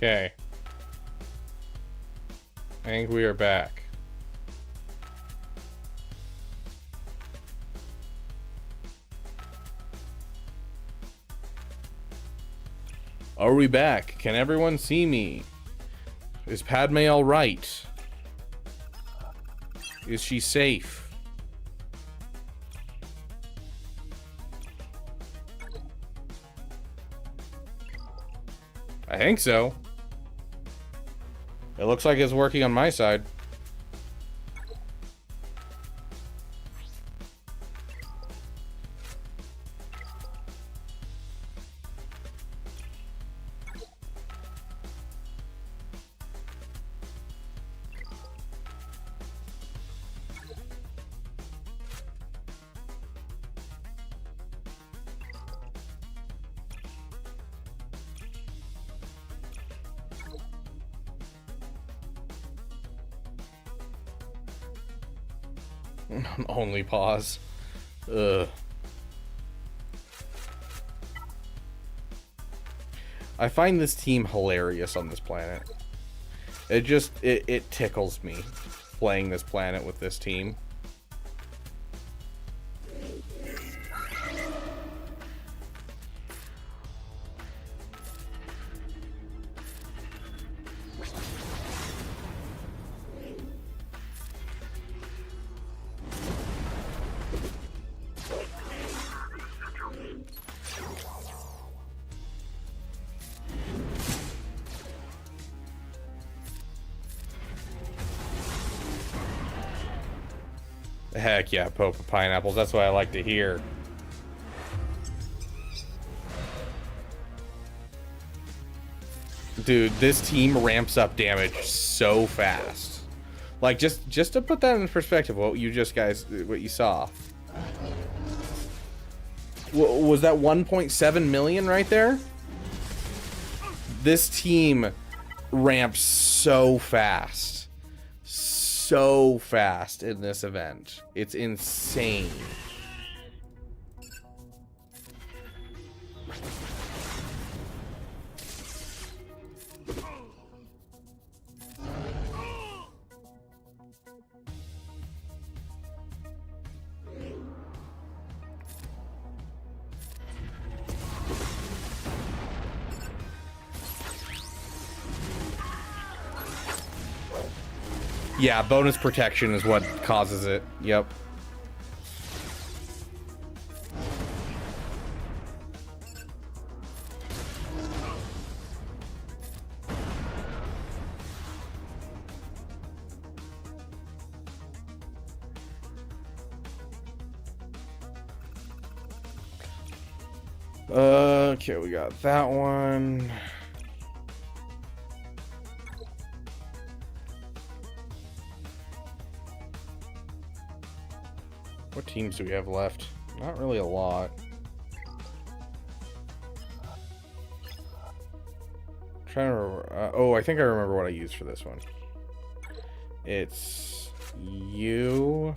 Okay. I think we are back. Are we back? Can everyone see me? Is Padme all right? Is she safe? I think so. It looks like it's working on my side. Only pause. Ugh. I find this team hilarious on this planet. It tickles me playing this planet with this team. Heck yeah, poke of pineapples. That's what I like to hear. Dude, this team ramps up damage so fast. Like, just to put that in perspective, what you saw. Was that 1.7 million right there? This team ramps so fast. So fast in this event. It's insane. Yeah, bonus protection is what causes it. Yep. Okay, we got that one. What teams do we have left? Not really a lot. Trying to remember. Oh, I think I remember what I used for this one. It's you,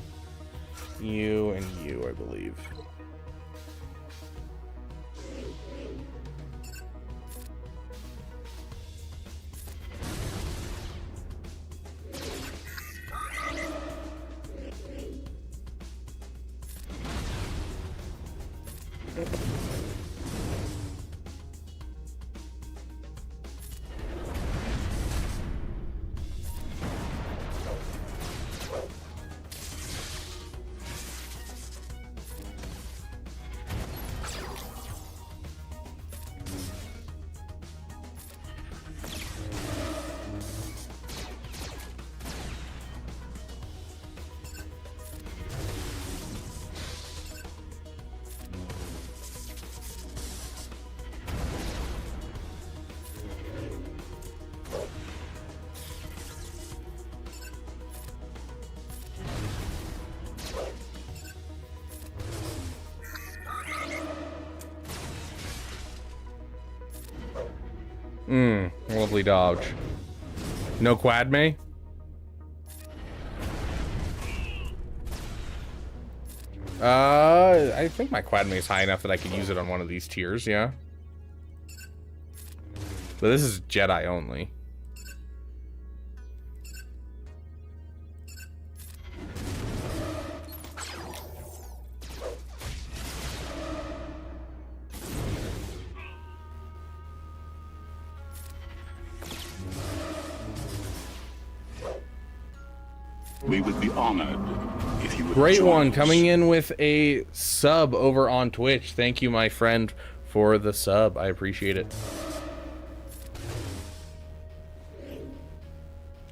and you, I believe. Lovely dodge. No Quadme? I think my Quadme is high enough that I could use it on one of these tiers, yeah. But this is Jedi only. We would be honored if you would Great join one us. coming in with a sub over on Twitch. Thank you, my friend, for the sub. I appreciate it.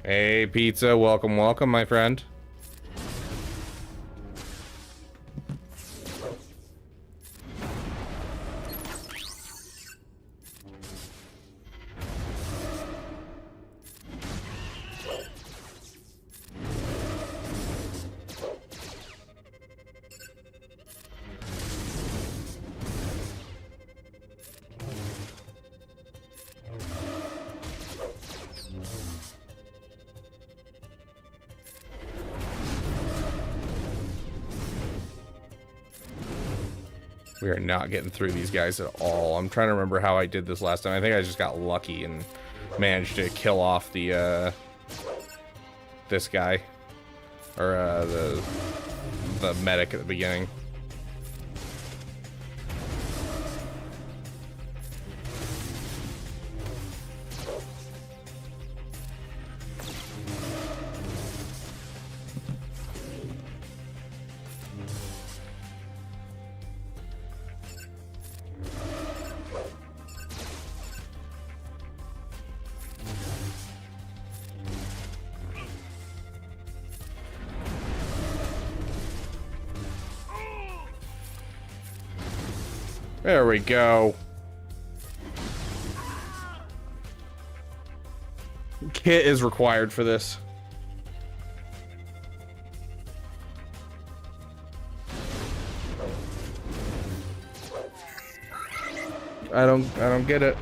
Hey, Pizza. Welcome, welcome, my friend. We are not getting through these guys at all. I'm trying to remember how I did this last time. I think I just got lucky and managed to kill off the this guy, or the medic at the beginning. There we go. Kit is required for this. I don't get it.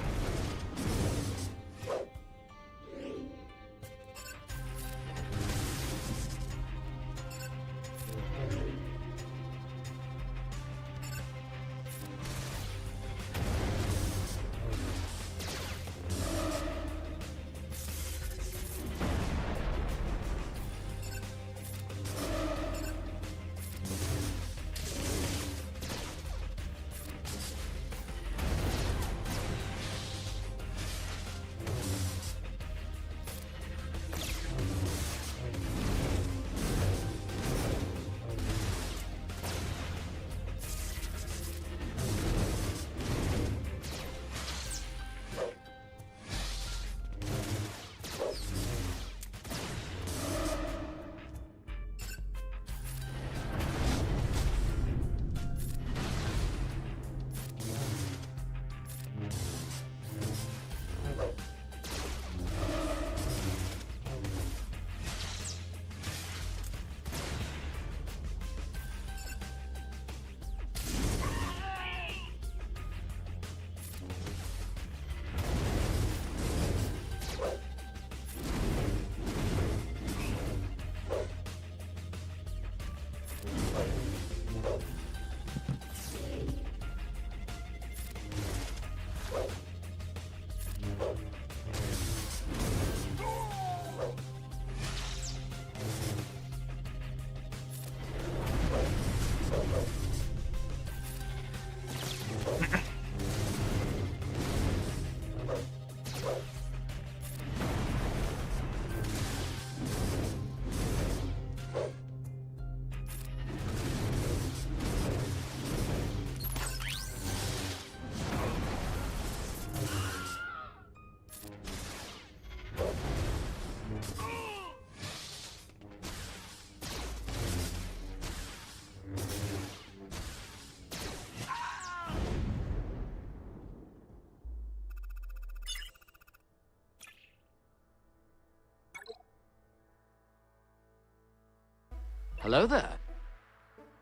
Hello there.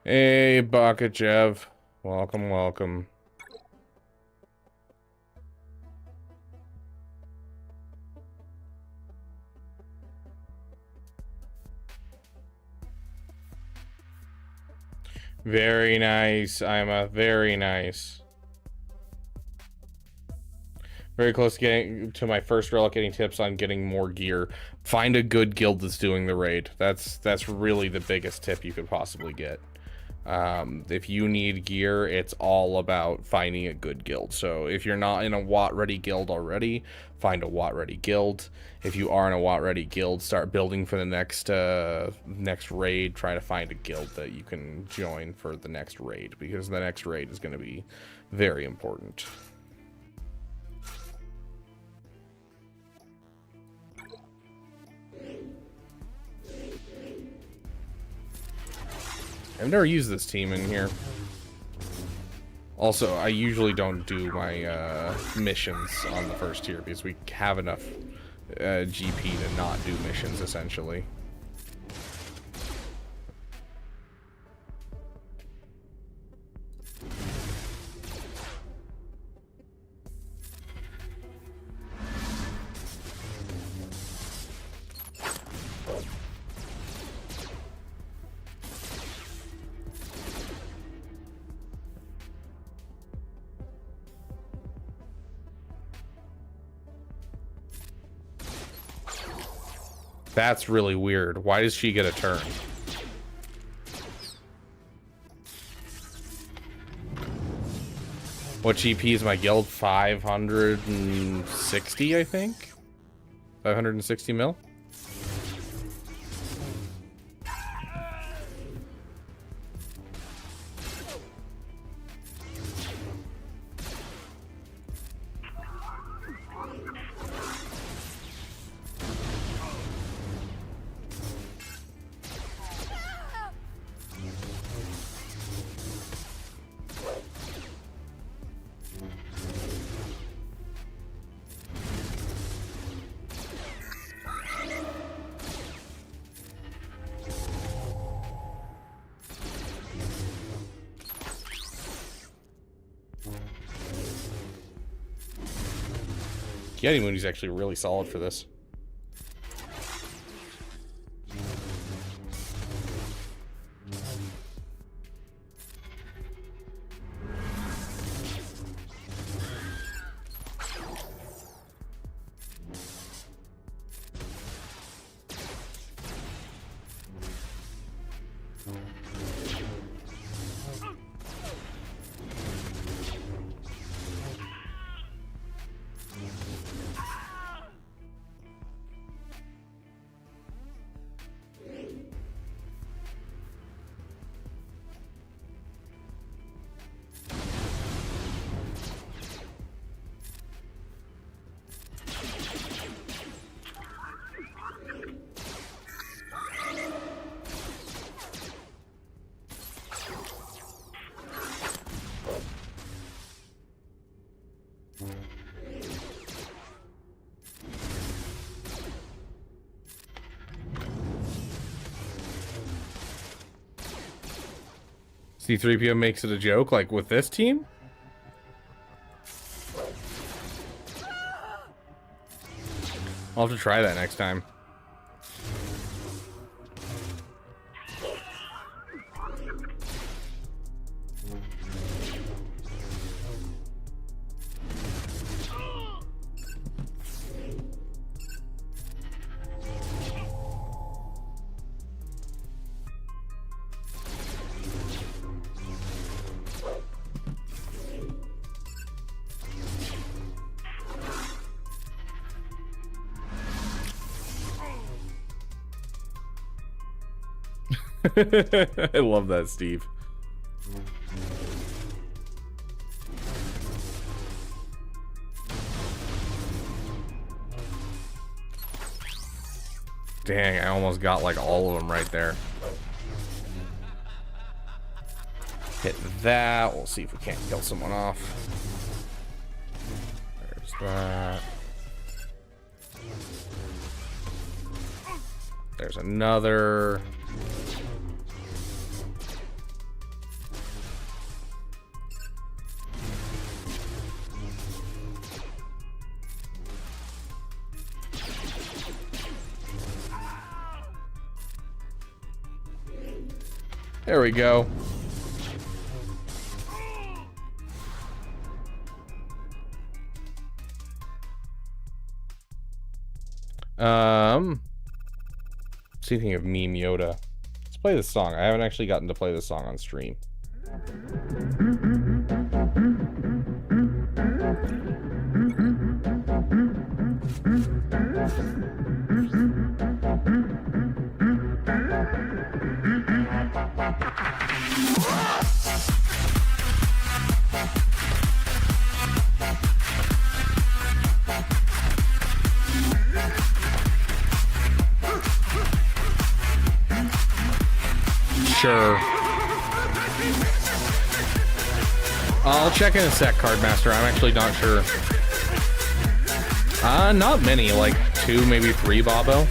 Hey, Bakachev. Welcome, welcome. Very nice, Ima. Very nice. Very close to getting to my first relic, getting tips on getting more gear. Find a good guild that's doing the raid. That's really the biggest tip you could possibly get. If you need gear, it's all about finding a good guild. So if you're not in a Watt ready guild already, find a Watt ready guild. If you are in a Watt ready guild, start building for the next raid. Try to find a guild that you can join for the next raid, because the next raid is going to be very important. I've never used this team in here. Also, I usually don't do my missions on the first tier because we have enough GP to not do missions, essentially. That's really weird. Why does she get a turn? What GP is my guild? 560, I think? 560 mil? Yeti Mooney's actually really solid for this. C3PO makes it a joke, like with this team? I'll have to try that next time. I love that, Steve. Dang, I almost got like all of them right there. Hit that. We'll see if we can't kill someone off. There's that. There's another. There we go. Speaking of meme Yoda, let's play this song. I haven't actually gotten to play this song on stream. Sure. I'll check in a sec, Cardmaster. I'm actually not sure. Not many, like 2, maybe 3, Bobo.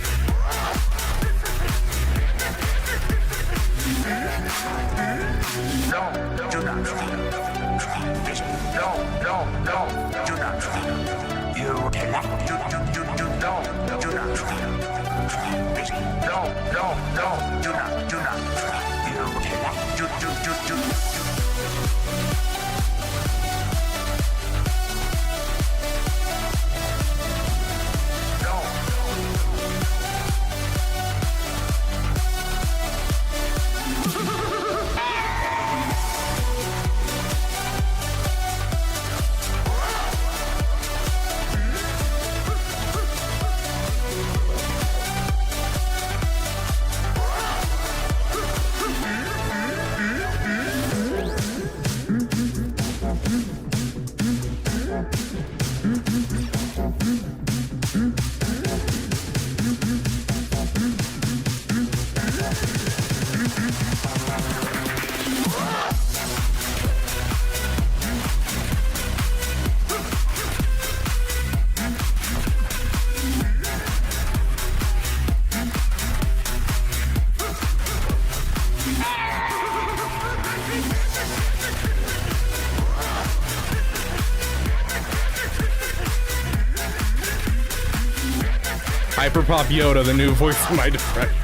Hyperpop Yoda, the new voice of my depression.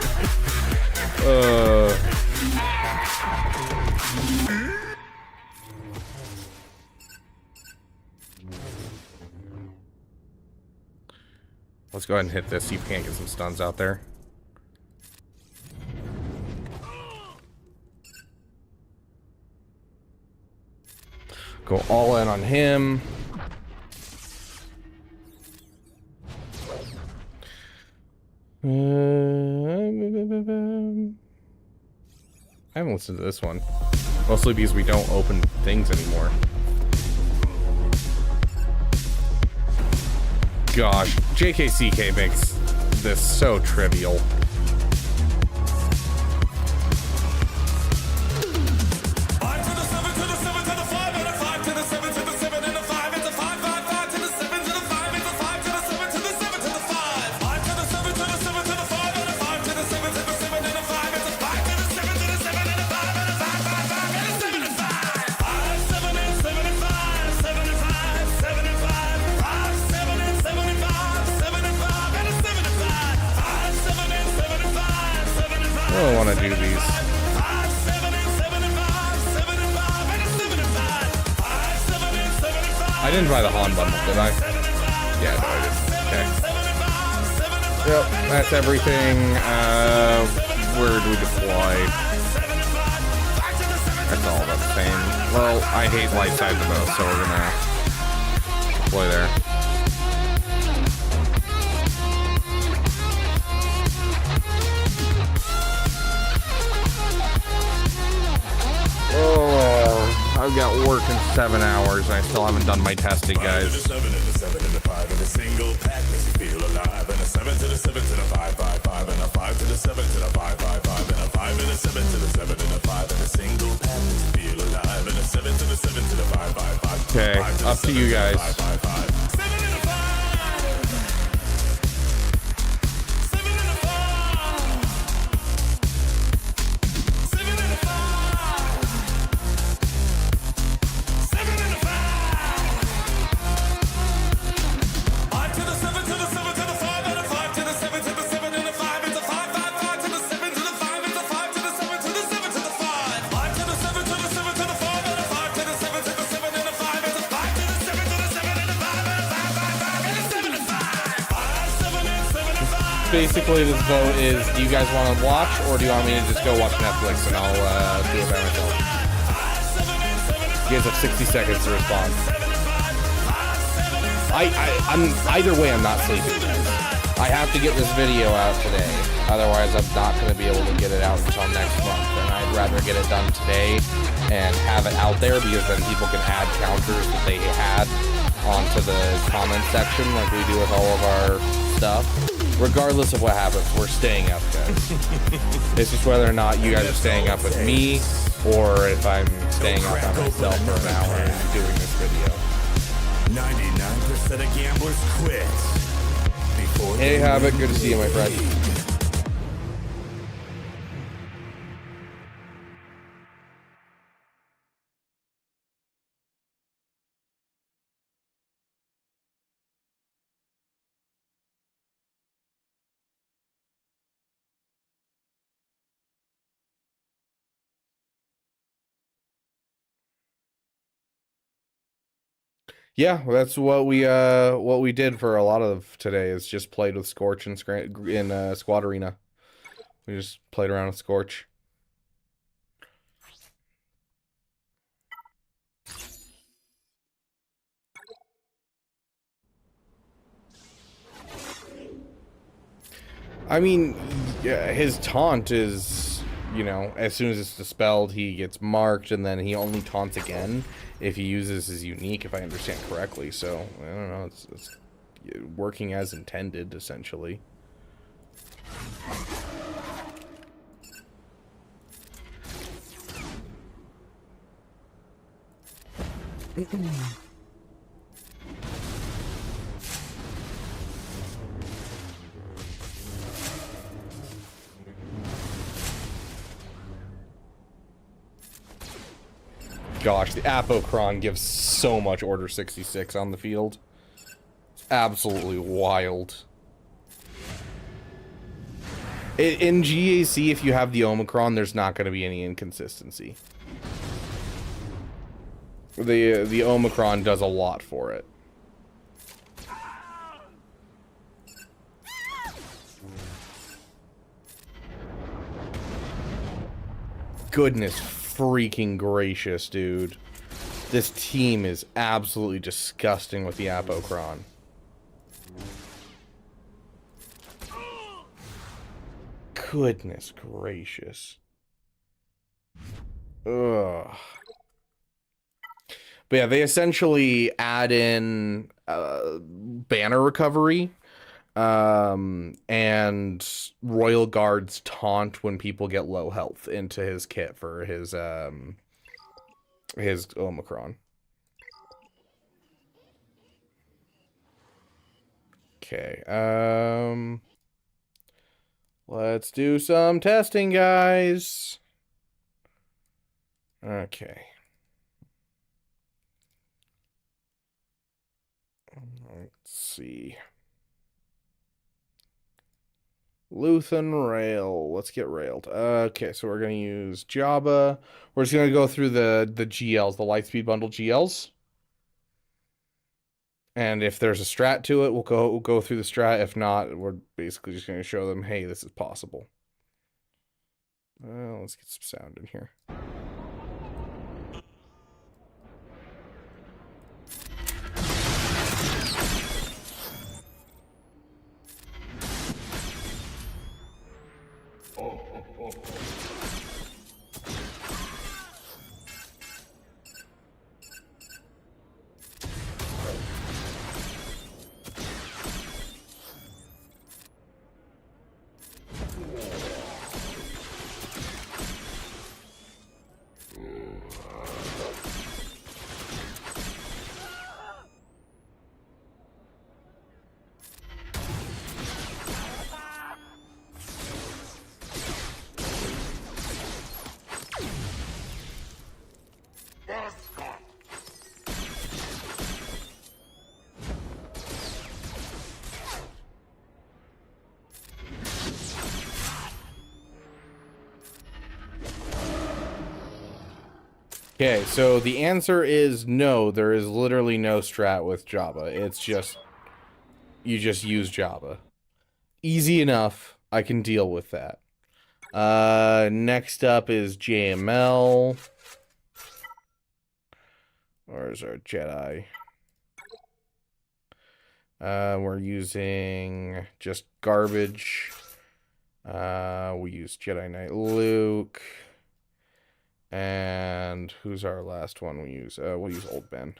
Let's go ahead and hit this, see if we can't get some stuns out there. Go all in on him. I haven't listened to this one. Mostly because we don't open things anymore. Gosh, JKCK makes this so trivial. I don't want to do these. I didn't buy the Han bundle, did I? Yeah, no, I didn't. Okay. Yep, that's everything. Where do we deploy? That's all about the same. Well, I hate light side the most, so we're gonna deploy there. Oh, I've got work in 7 hours and I still haven't done my testing, guys. 7 and a 7 and a 5 and a single pack makes you feel alive. And a 7 to the 7 to the 5, 5, 5 and a 5 to the 7 to the 5, 5, 5 and a 5 and a 7 to the 7 and a 5 and a single pack makes you feel alive. And a 7 to the 7 to the 5, 5, 5. Okay, up to you guys. 5, 5, 5. 7 and a 5. 7 and a 5. 7 and a 5. 7 and a 5. 5 to the 7 to the 7 to the 5 and a 5 to the 7 to the 7 and a 5. It's a 5, 5, 5 to the 7 to the 5. It's a 5 to the 7 to the 7 to the 5. 5 to the 7 to the 7 to the 5 and a 5 to the 7 to the 7 and a 5. It's a 5 to the 7 to the 7 and a 5 and a basically this vote is: do you guys want to watch, or do you want me to just go watch Netflix and I'll do it by myself? You guys have 60 seconds to respond. I'm either way. I'm not sleeping. I have to get this video out today, otherwise I'm not going to be able to get it out until next month. And I'd rather get it done today and have it out there, because then people can add counters that they had onto the comment section like we do with all of our stuff. Regardless of what happens, we're staying up, guys. It's just whether or not you guys are staying up with me, or if I'm staying up by myself for an hour and doing this video. 99% of gamblers quit. Hey, Habit, good to see you, my friend. Yeah, well, that's what we did for a lot of today, is just played with Scorch in Squad Arena. We just played around with Scorch. I mean, yeah, his taunt is, you know, as soon as it's dispelled, he gets marked, and then he only taunts again if he uses his unique, if I understand correctly. So, I don't know, it's working as intended, essentially. Gosh, the Apocron gives so much Order 66 on the field. It's absolutely wild. In GAC, if you have the Omicron, there's not going to be any inconsistency. The Omicron does a lot for it. Goodness freaking gracious, dude. This team is absolutely disgusting with the Apocron. Goodness gracious. Ugh. But yeah, they essentially add in banner recovery and Royal Guard's taunt when people get low health into his kit for his Omicron. Okay, let's do some testing, guys. Okay. Let's see. Luthen Rail. Let's get railed. Okay, so we're going to use Jabba. We're just going to go through the GLs, the Lightspeed Bundle GLs. And if there's a strat to it, we'll go through the strat. If not, we're basically just going to show them, hey, this is possible. Let's get some sound in here. Okay, so the answer is no, there is literally no strat with Jabba. It's just, you just use Jabba. Easy enough. I can deal with that. Next up is JML. Where's our Jedi? We're using just garbage. We use Jedi Knight Luke. And who's our last one we use? We'll use Old Ben.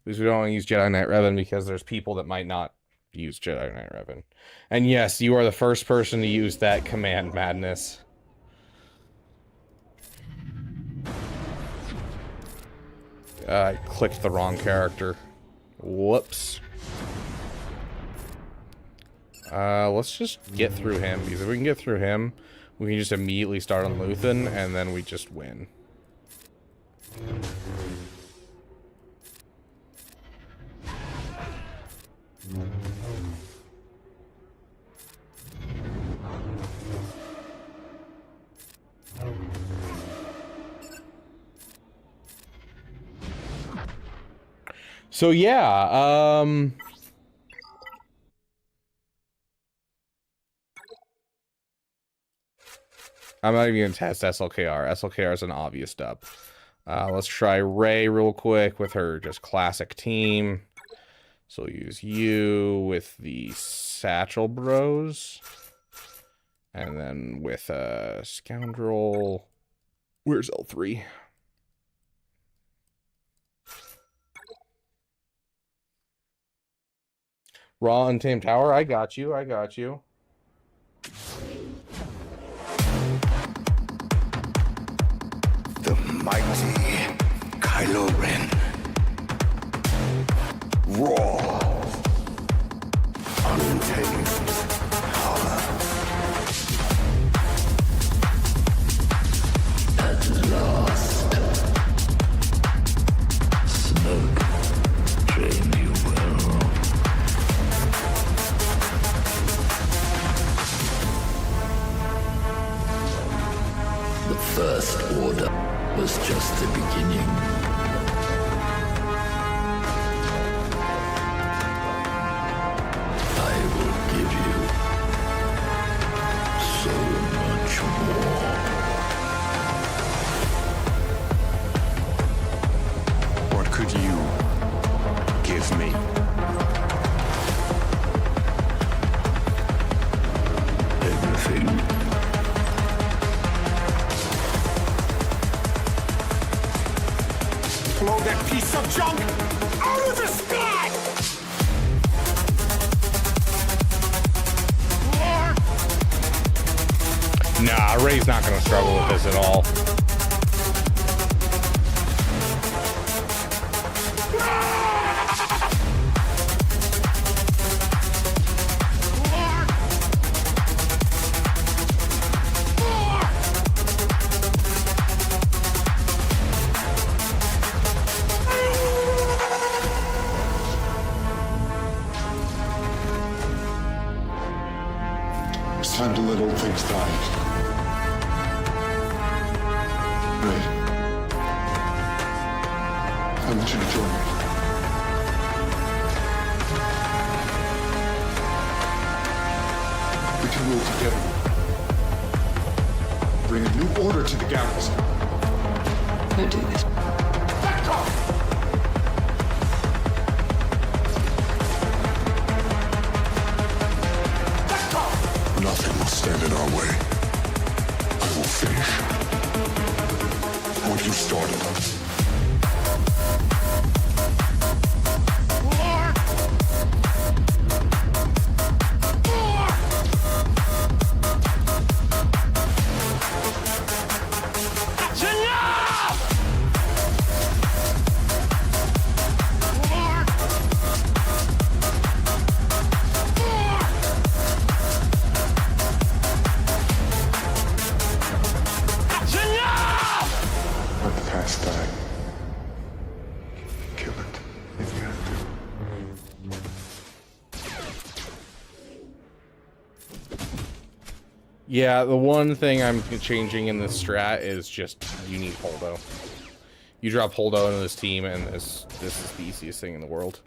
Because we don't want to use Jedi Knight Revan because there's people that might not use Jedi Knight Revan. And yes, you are the first person to use that command, Madness. I clicked the wrong character. Whoops. Let's just get through him, because if we can get through him, we can just immediately start on Luthen, and then we just win. So yeah, I'm not even gonna test SLKR. SLKR is an obvious dub. Let's try Rey real quick with her just classic team. So we'll use you with the Satchel Bros. And then with Scoundrel. Where's L3? Raw Untamed Tower. I got you. I got you. The mighty Kylo Ren. Raw. Untamed power. At last. Smoke trained you well. The First Order was just the beginning. I will give you so much more. What could you give me? Everything. Blow that piece of junk out of the sky! Nah, Rey's not gonna struggle with this at all. It's time to let old things die. Ray, I want you to join me. We can rule together. Bring a new order to the galaxy. Don't do this. Back off! Nothing will stand in our way. I will finish what you started. Let the past die. Kill it if you have to. Yeah, the one thing I'm changing in this strat is just you need Holdo. You drop Holdo into this team, and this is the easiest thing in the world.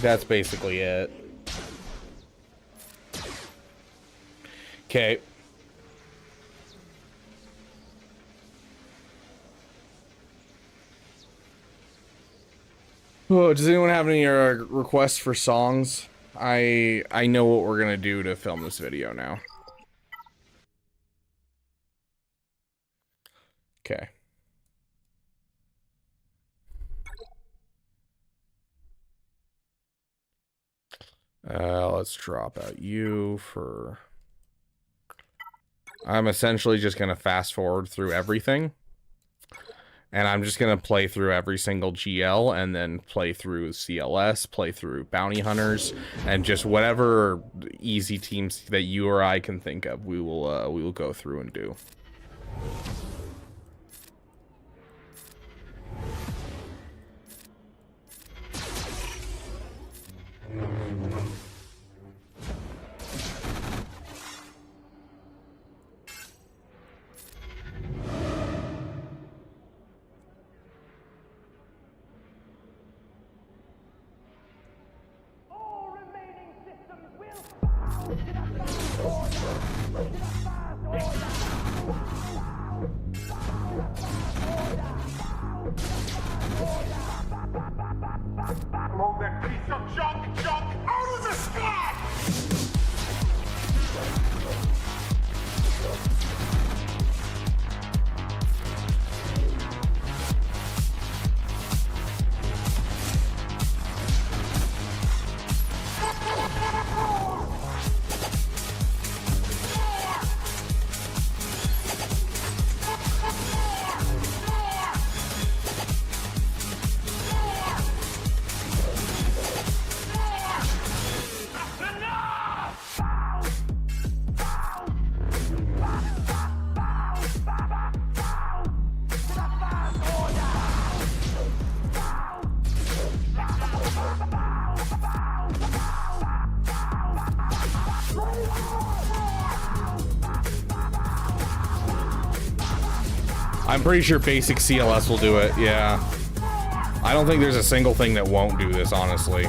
That's basically it. Okay. Oh, does anyone have any requests for songs? I know what we're gonna do to film this video now. Okay. Let's drop out you for... I'm essentially just going to fast forward through everything. And I'm just going to play through every single GL and then play through CLS, play through Bounty Hunters, and just whatever easy teams that you or I can think of, we will go through and do. Blow that piece of junk out of the sky! I'm pretty sure basic CLS will do it, yeah. I don't think there's a single thing that won't do this, honestly.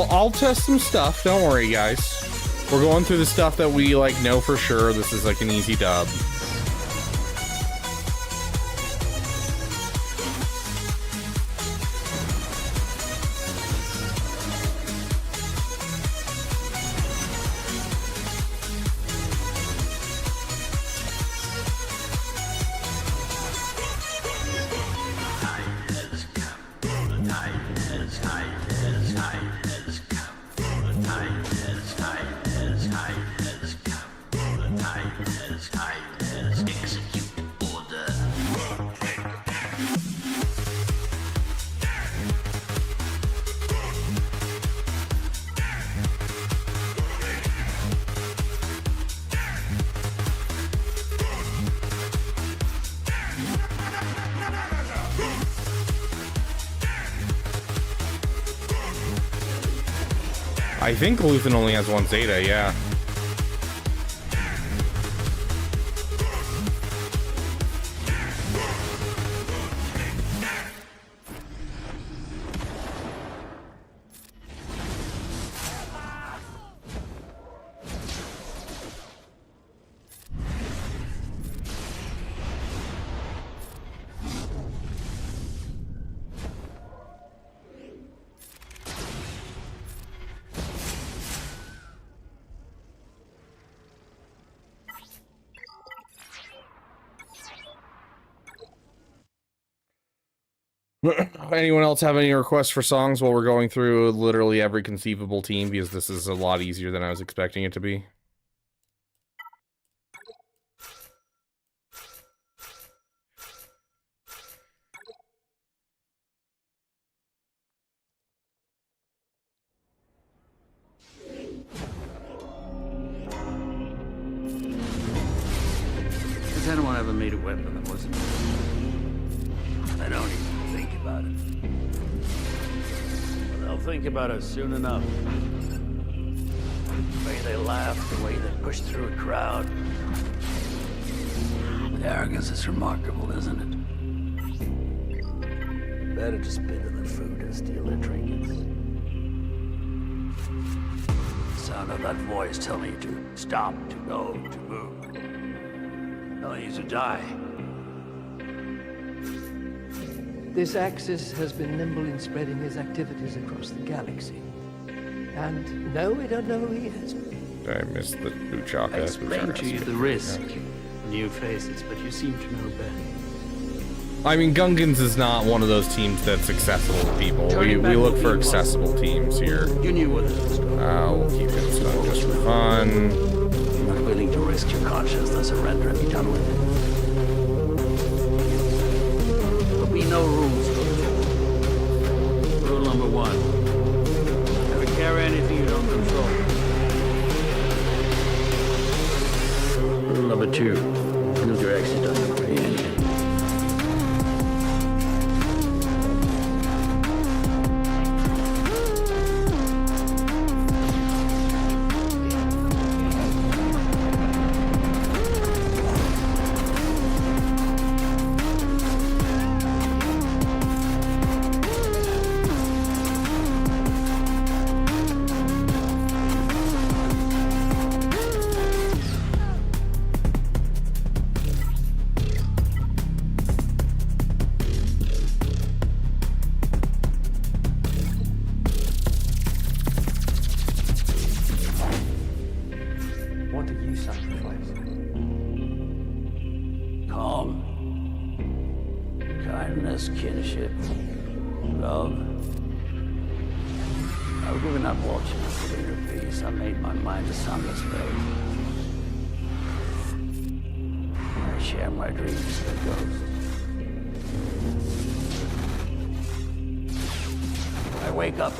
I'll test some stuff. Don't worry, guys. We're going through the stuff that we like know for sure. This is like an easy dub. I think Luthen only has one Zeta, yeah. Anyone else have any requests for songs while we're going through literally every conceivable team? Because this is a lot easier than I was expecting it to be. Has anyone ever made a weapon that wasn't? I don't even think about it. But they'll think about it soon enough. The way they laugh, the way they push through a crowd. The arrogance is remarkable, isn't it? Better to spit in their food and steal their trinkets. The sound of that voice telling you to stop, to go, to move. Telling you to die. This Axis has been nimble in spreading his activities across the galaxy. And no, we don't know who he is. I missed the Buchaka. I explained to you the risk. New faces, but you seem to know better. I mean, Gungans is not one of those teams that's accessible to people. We look for accessible teams here. You knew what this was going on. We'll keep it stunned just for fun. Not willing to risk your conscience to surrender and be done with it. There'll be no rules for it. Rule number 1. Never carry anything you don't control. Rule number 2. Nuclear exit doesn't create anything.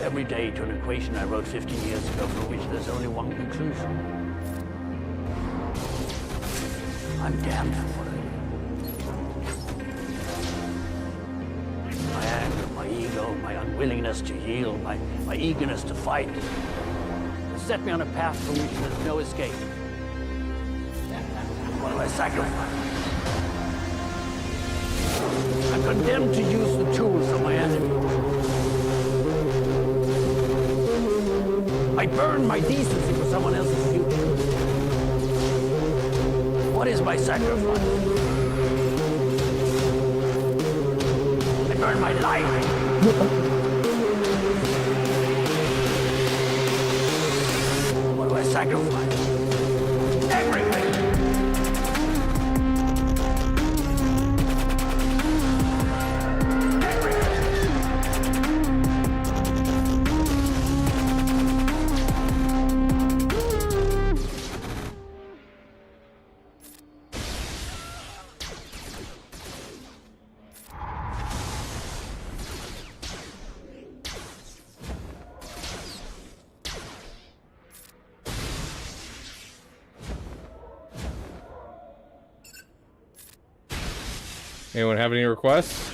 Every day to an equation I wrote 15 years ago for which there's only one conclusion. I'm damned for what I do. My anger, my ego, my unwillingness to yield, my eagerness to fight set me on a path from which there's no escape. What do I sacrifice? I'm condemned to use the tools of my enemy. I burn my decency for someone else's future. What is my sacrifice? I burn my life. What do I sacrifice? Everything. Anyone have any requests?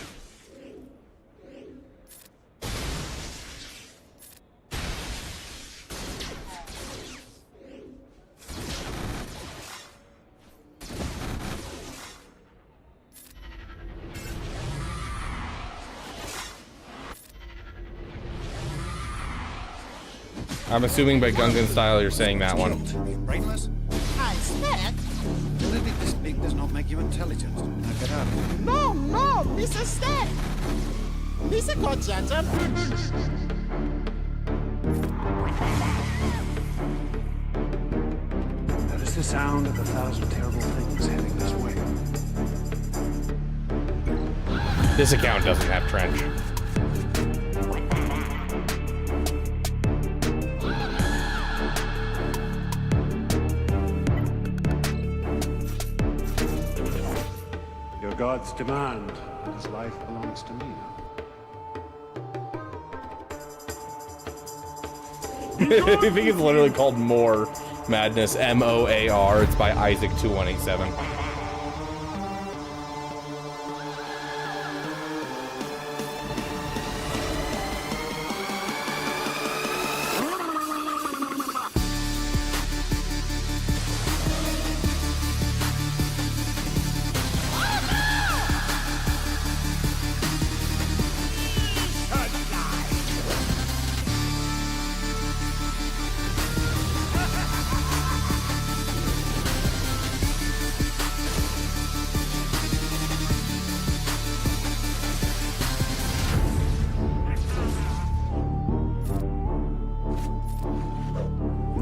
I'm assuming by Gungan style you're saying that one. Brainless? I said, Ability this big does not make you intelligent. Now get out of here. no, Mr. Stead. Mr. Kochata. That is the sound of 1,000 terrible things heading this way. This account doesn't have trench. Your gods demand that his life belongs to me now. I think it's literally called MOAR Madness, MOAR. It's by Isaac2187.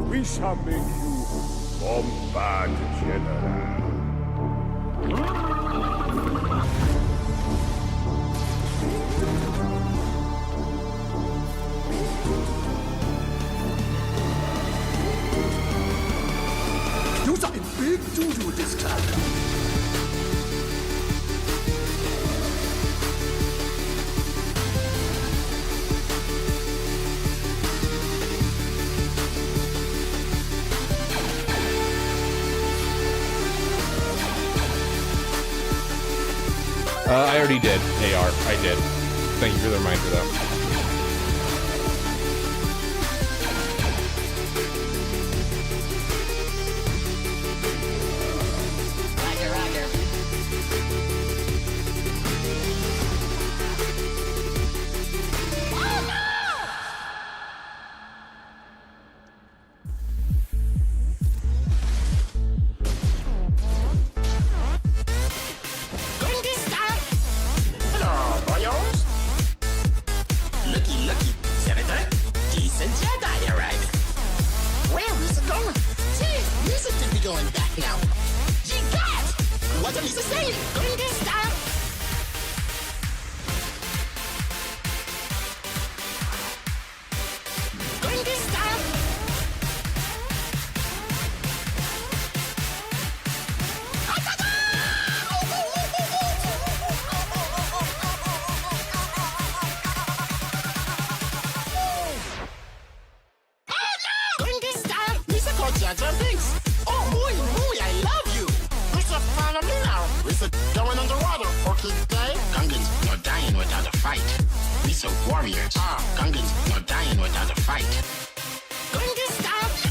We shall make you Bombard General. Do something big doo-doo this time. I already did, AR. I did. Thank you for the reminder, though.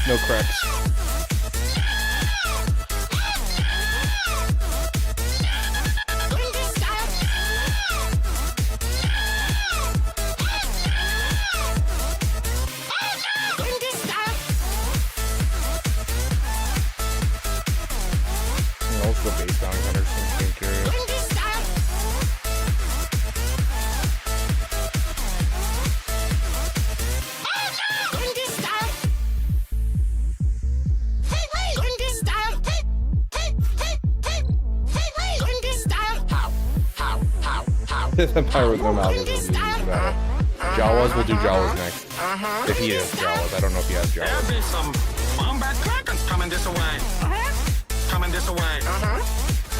No cracks. Also the base bounty hunters seem curious. This empire with no mouth is battle. Jawas will do Jawas next. If he has Jawas. I don't know if he has Jawas. There'll be some wombat krakens coming this way. Coming this way.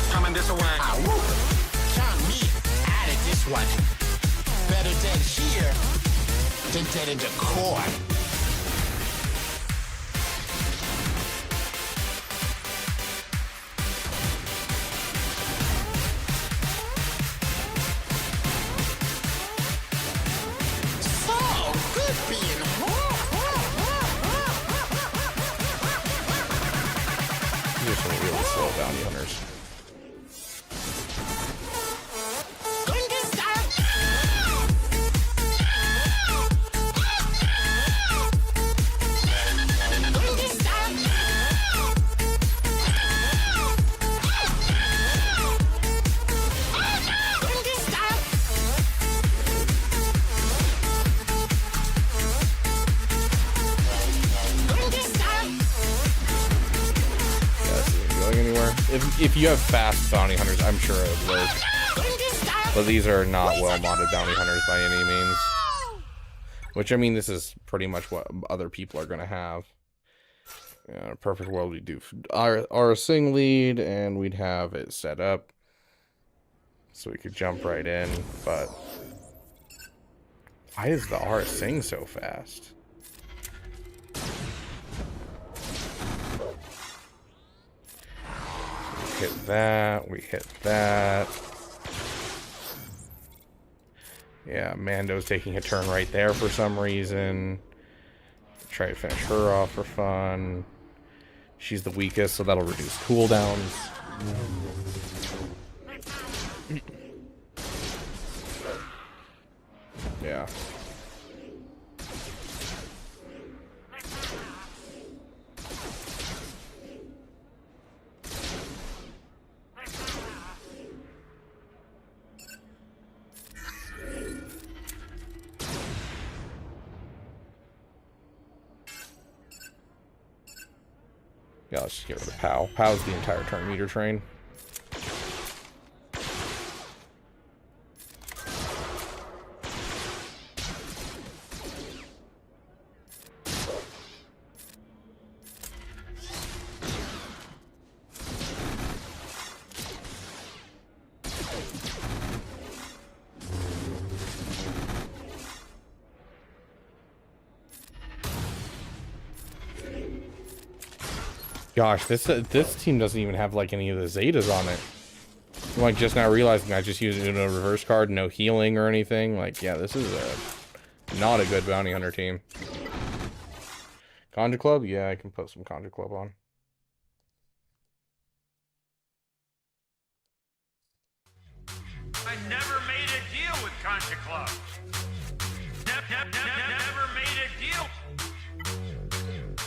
Coming this way. Count me out of this one. Better dead here than dead in the core. These are some really slow bounty hunters. if you have fast bounty hunters, I'm sure it would work. But these are not well modded bounty hunters by any means. Which, I mean, this is pretty much what other people are going to have. In a perfect world, we'd do our sing lead, and we'd have it set up so we could jump right in. But why is the R sing so fast? We hit that. We hit that. Yeah, Mando's taking a turn right there for some reason. Try to finish her off for fun. She's the weakest, so that'll reduce cooldowns. Yeah. Yeah, let's just get rid of POW. POW's the entire turn meter train. Gosh, this team doesn't even have like any of the Zetas on it. I'm like just now realizing I just used a reverse card, no healing or anything. Like, yeah, this is not a good bounty hunter team. Conjure Club? Yeah, I can put some Conjure Club on. I never made a deal with Conjure Club. Never made a deal.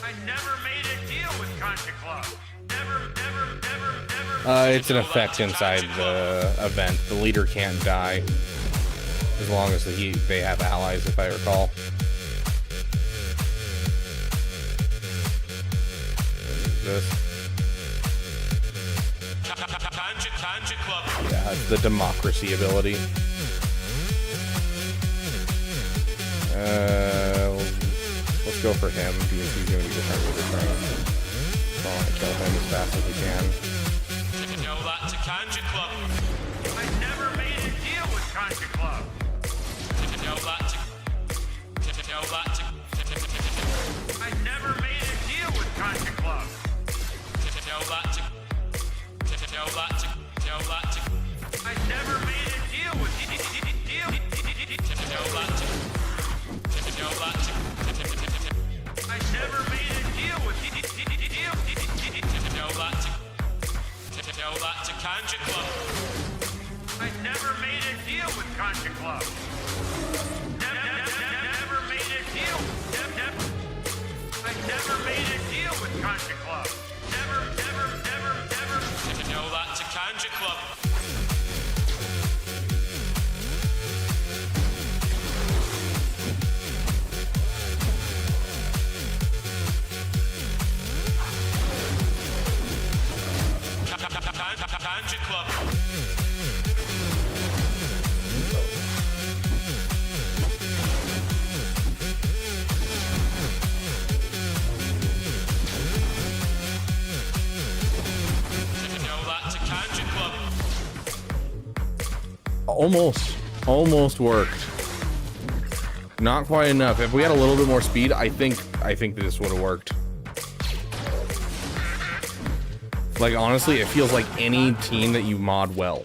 I never made a deal with Conjure Club. Never. It's an effect inside the event. The leader can't die as long as they have allies, if I recall. This. Yeah, it's the democracy ability. Let's go for him because he's going to be the target of the train. So I want to kill him as fast as we can. I never made a deal with Conjure Club. I never made a deal with Conjure Club. I never made a deal with I never made a deal with I never made a deal with Conjure Club. Never made a deal. I never made a deal with Conjure Club. Never. Tell that to Conjure Club. Conjure Club. Almost worked. Not quite enough. If we had a little bit more speed, I think this would have worked. Like, honestly, it feels like any team that you mod well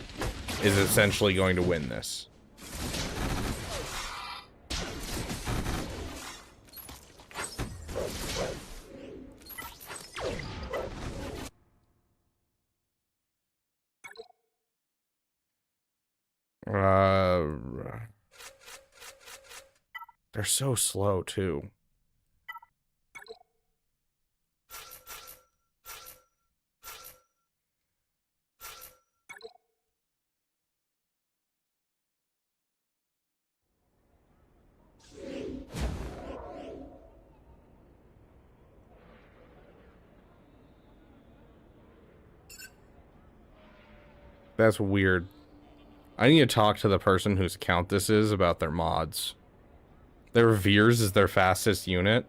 is essentially going to win this. They're so slow, too. That's weird. I need to talk to the person whose account this is about their mods. Their Veers is their fastest unit.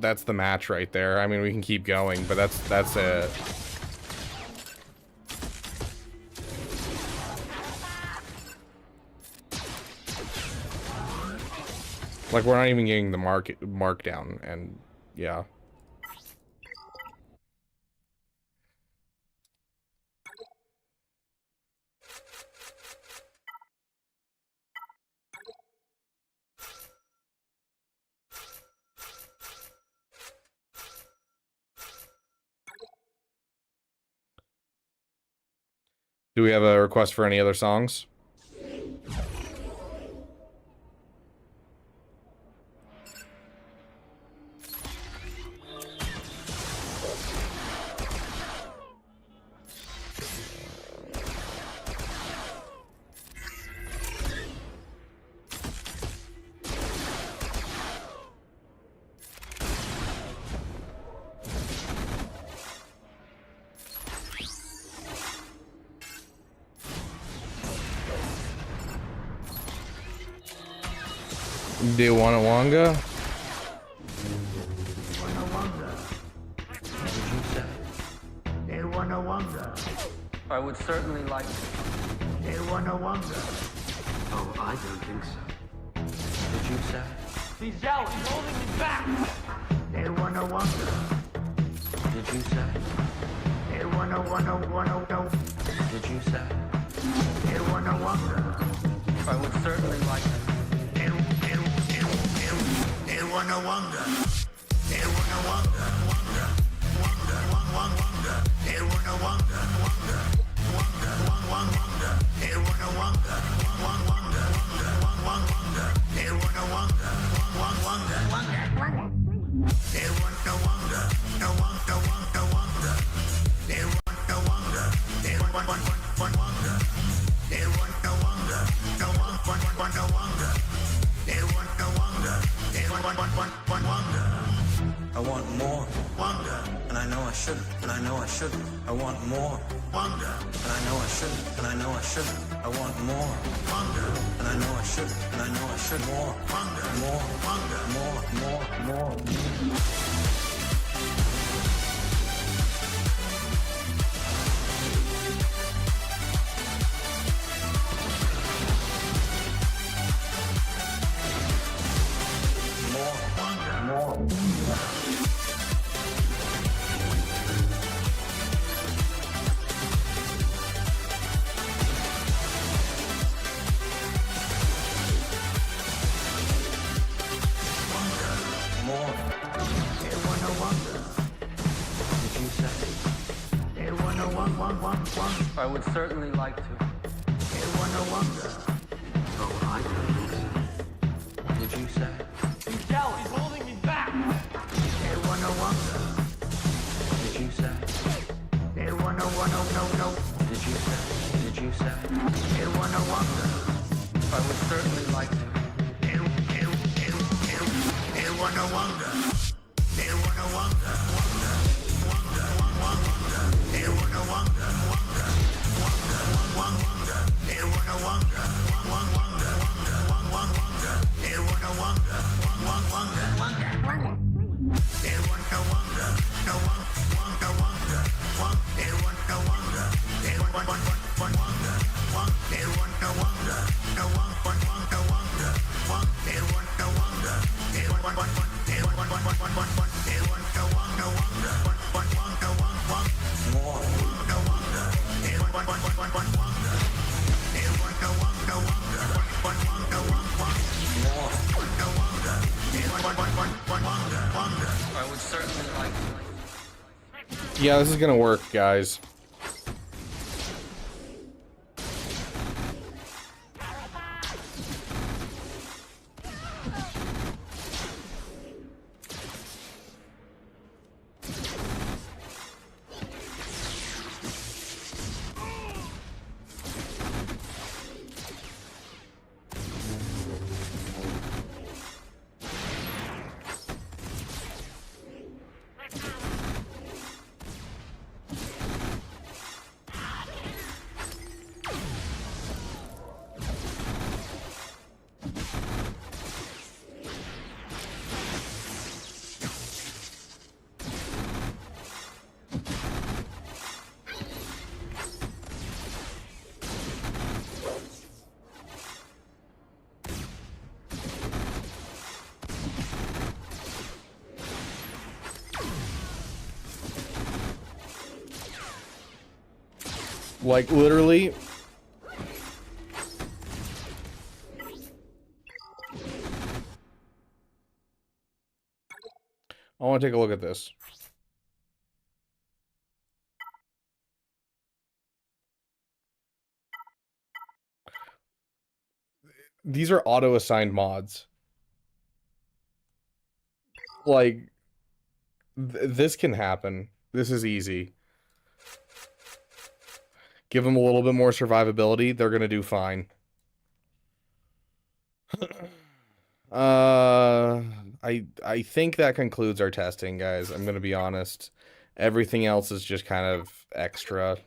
That's the match right there. I mean, we can keep going, but that's it. Like, we're not even getting the mark down, and yeah. Do we have a request for any other songs? Do Wanawanga? I would certainly like to. Oh, I don't think so. Did you say? He's Jawas. He's holding me back. Did you say? Did you say? I would certainly like to. I want more. And I know I shouldn't. And I know I shouldn't. I want more. And I know I shouldn't. And I know I shouldn't. I want more. And I know I shouldn't. And I know I should more. More. I would certainly like to. Oh, I don't think so. Did you say? He's Jawas. He's holding me back. Did you say? Did you say? Did you say? I would certainly like to. Yeah, this is gonna work, guys. Like, literally. I want to take a look at this. These are auto-assigned mods. Like, this can happen. This is easy. Give them a little bit more survivability. They're going to do fine. I think that concludes our testing, guys. I'm going to be honest. Everything else is just kind of extra.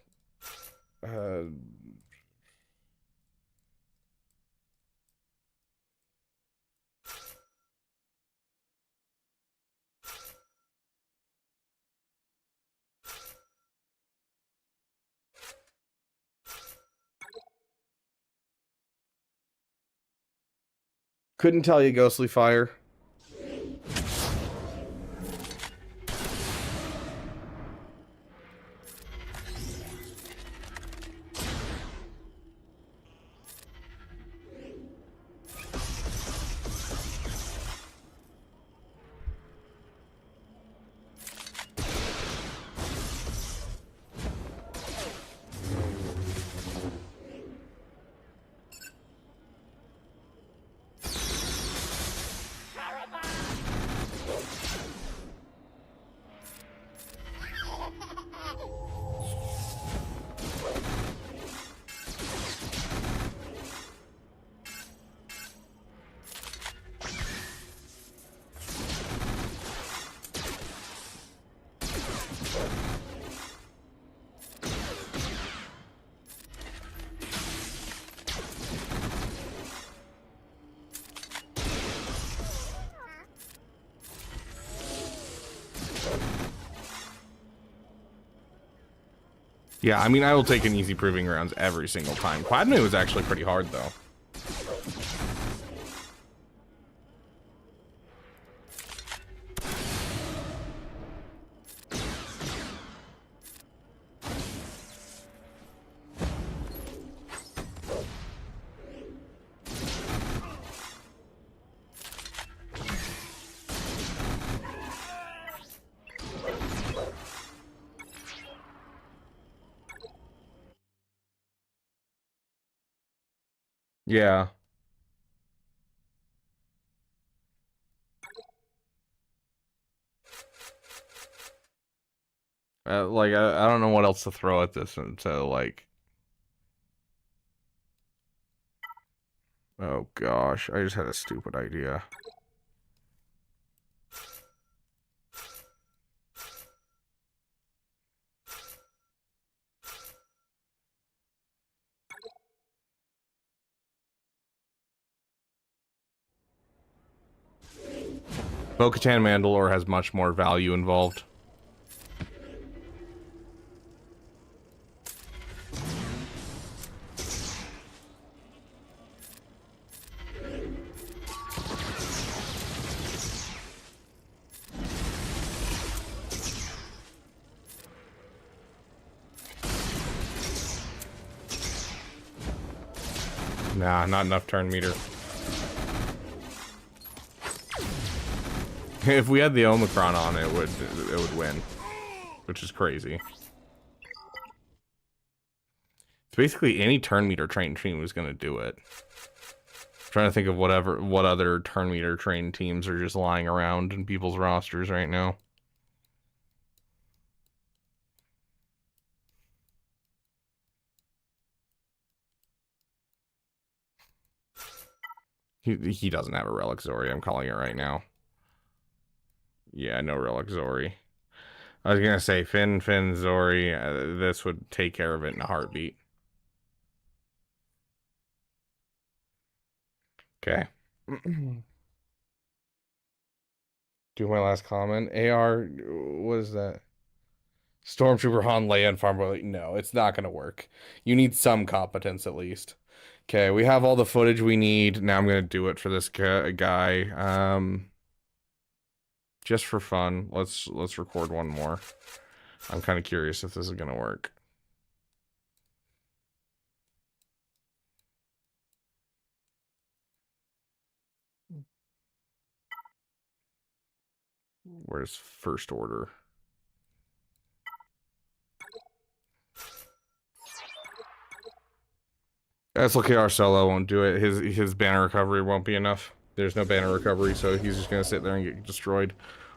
Couldn't tell you, Ghostly Fire. Yeah, I mean, I will take an easy proving grounds every single time. Padme was actually pretty hard, though. Yeah. Like, I don't know what else to throw at this, and so, like... Oh, gosh. I just had a stupid idea. Bo-Katan Mandalore has much more value involved. Nah, not enough turn meter. If we had the Omicron on, it would win, which is crazy. It's basically any turn meter trained team is going to do it. I'm trying to think of what other turn meter trained teams are just lying around in people's rosters right now. He doesn't have a Relic Zori. I'm calling it right now. Yeah, no Relic Zori. I was gonna say Finn, Zori. This would take care of it in a heartbeat. Okay. Do my last comment. AR, what is that? Stormtrooper Han, Leia, and Farm Boy. No, it's not gonna work. You need some competence at least. Okay, we have all the footage we need. Now I'm gonna do it for this guy. Just for fun. Let's record one more. I'm kind of curious if this is gonna work. Where's first order? SLKR solo won't do it. His banner recovery won't be enough. There's no banner recovery, so he's just gonna sit there and get destroyed.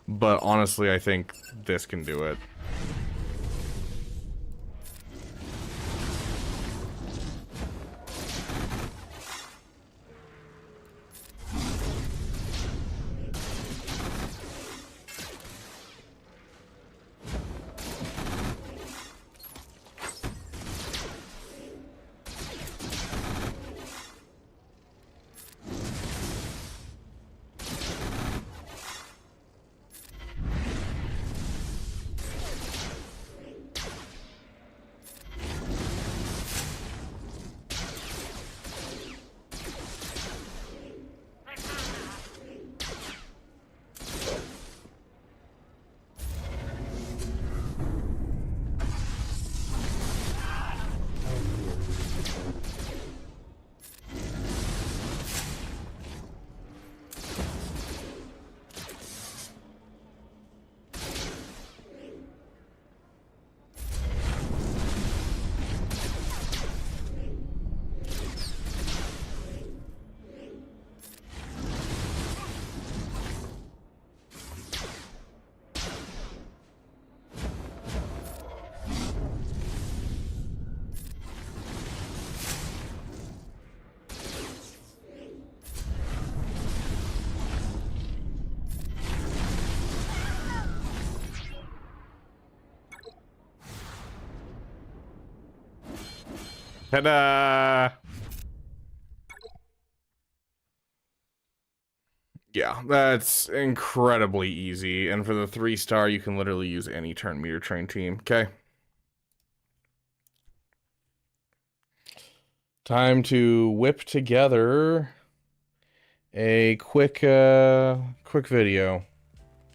But honestly, I think this can do it. Ta-da! Yeah, that's incredibly easy. And for the 3-star, you can literally use any turn meter train team. Okay. Time to whip together a quick video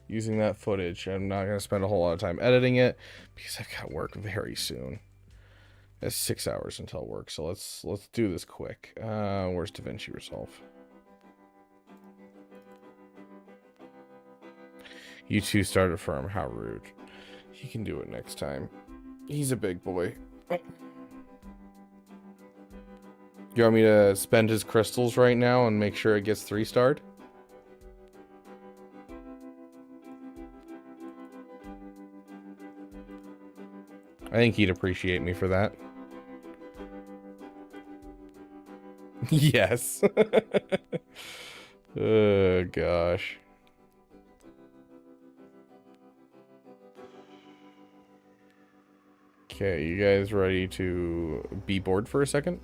using that footage. I'm not going to spend a whole lot of time editing it because I've got work very soon. It's 6 hours until work, so let's do this quick. Where's DaVinci Resolve? You two started firm. How rude. He can do it next time. He's a big boy. You want me to spend his crystals right now and make sure it gets 3-starred? I think he'd appreciate me for that. Yes. Oh, gosh. Okay, you guys ready to be bored for a second?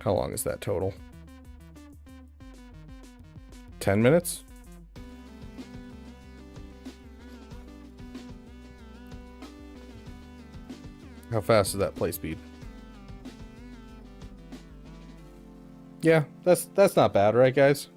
How long is that total? 10 minutes? How fast is that play speed? Yeah, that's not bad, right, guys?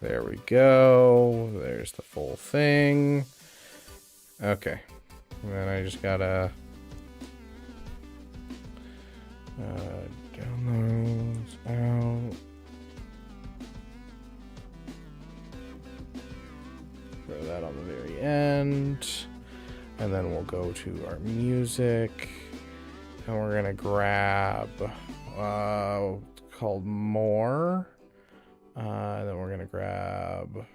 There we go. There's the full thing. Okay. And then I just gotta downloads out. Throw that on the very end. And then we'll go to our music. And we're gonna grab called MOAR. And then we're gonna grab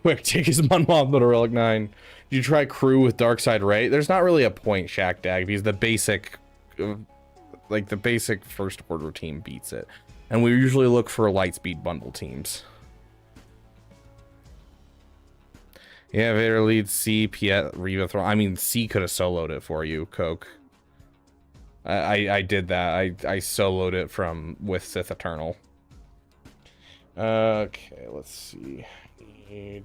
quick, take his Munmoth to Relic 9. Did you try crew with Darkside Ray? There's not really a point, Shack Dag, because the basic, like the basic first order team beats it. And we usually look for Lightspeed bundle teams. Yeah, Vader leads C, Piet, Reva Throne. I mean, C could have soloed it for you, Coke. I did that. I soloed it with Sith Eternal. Okay, let's see. I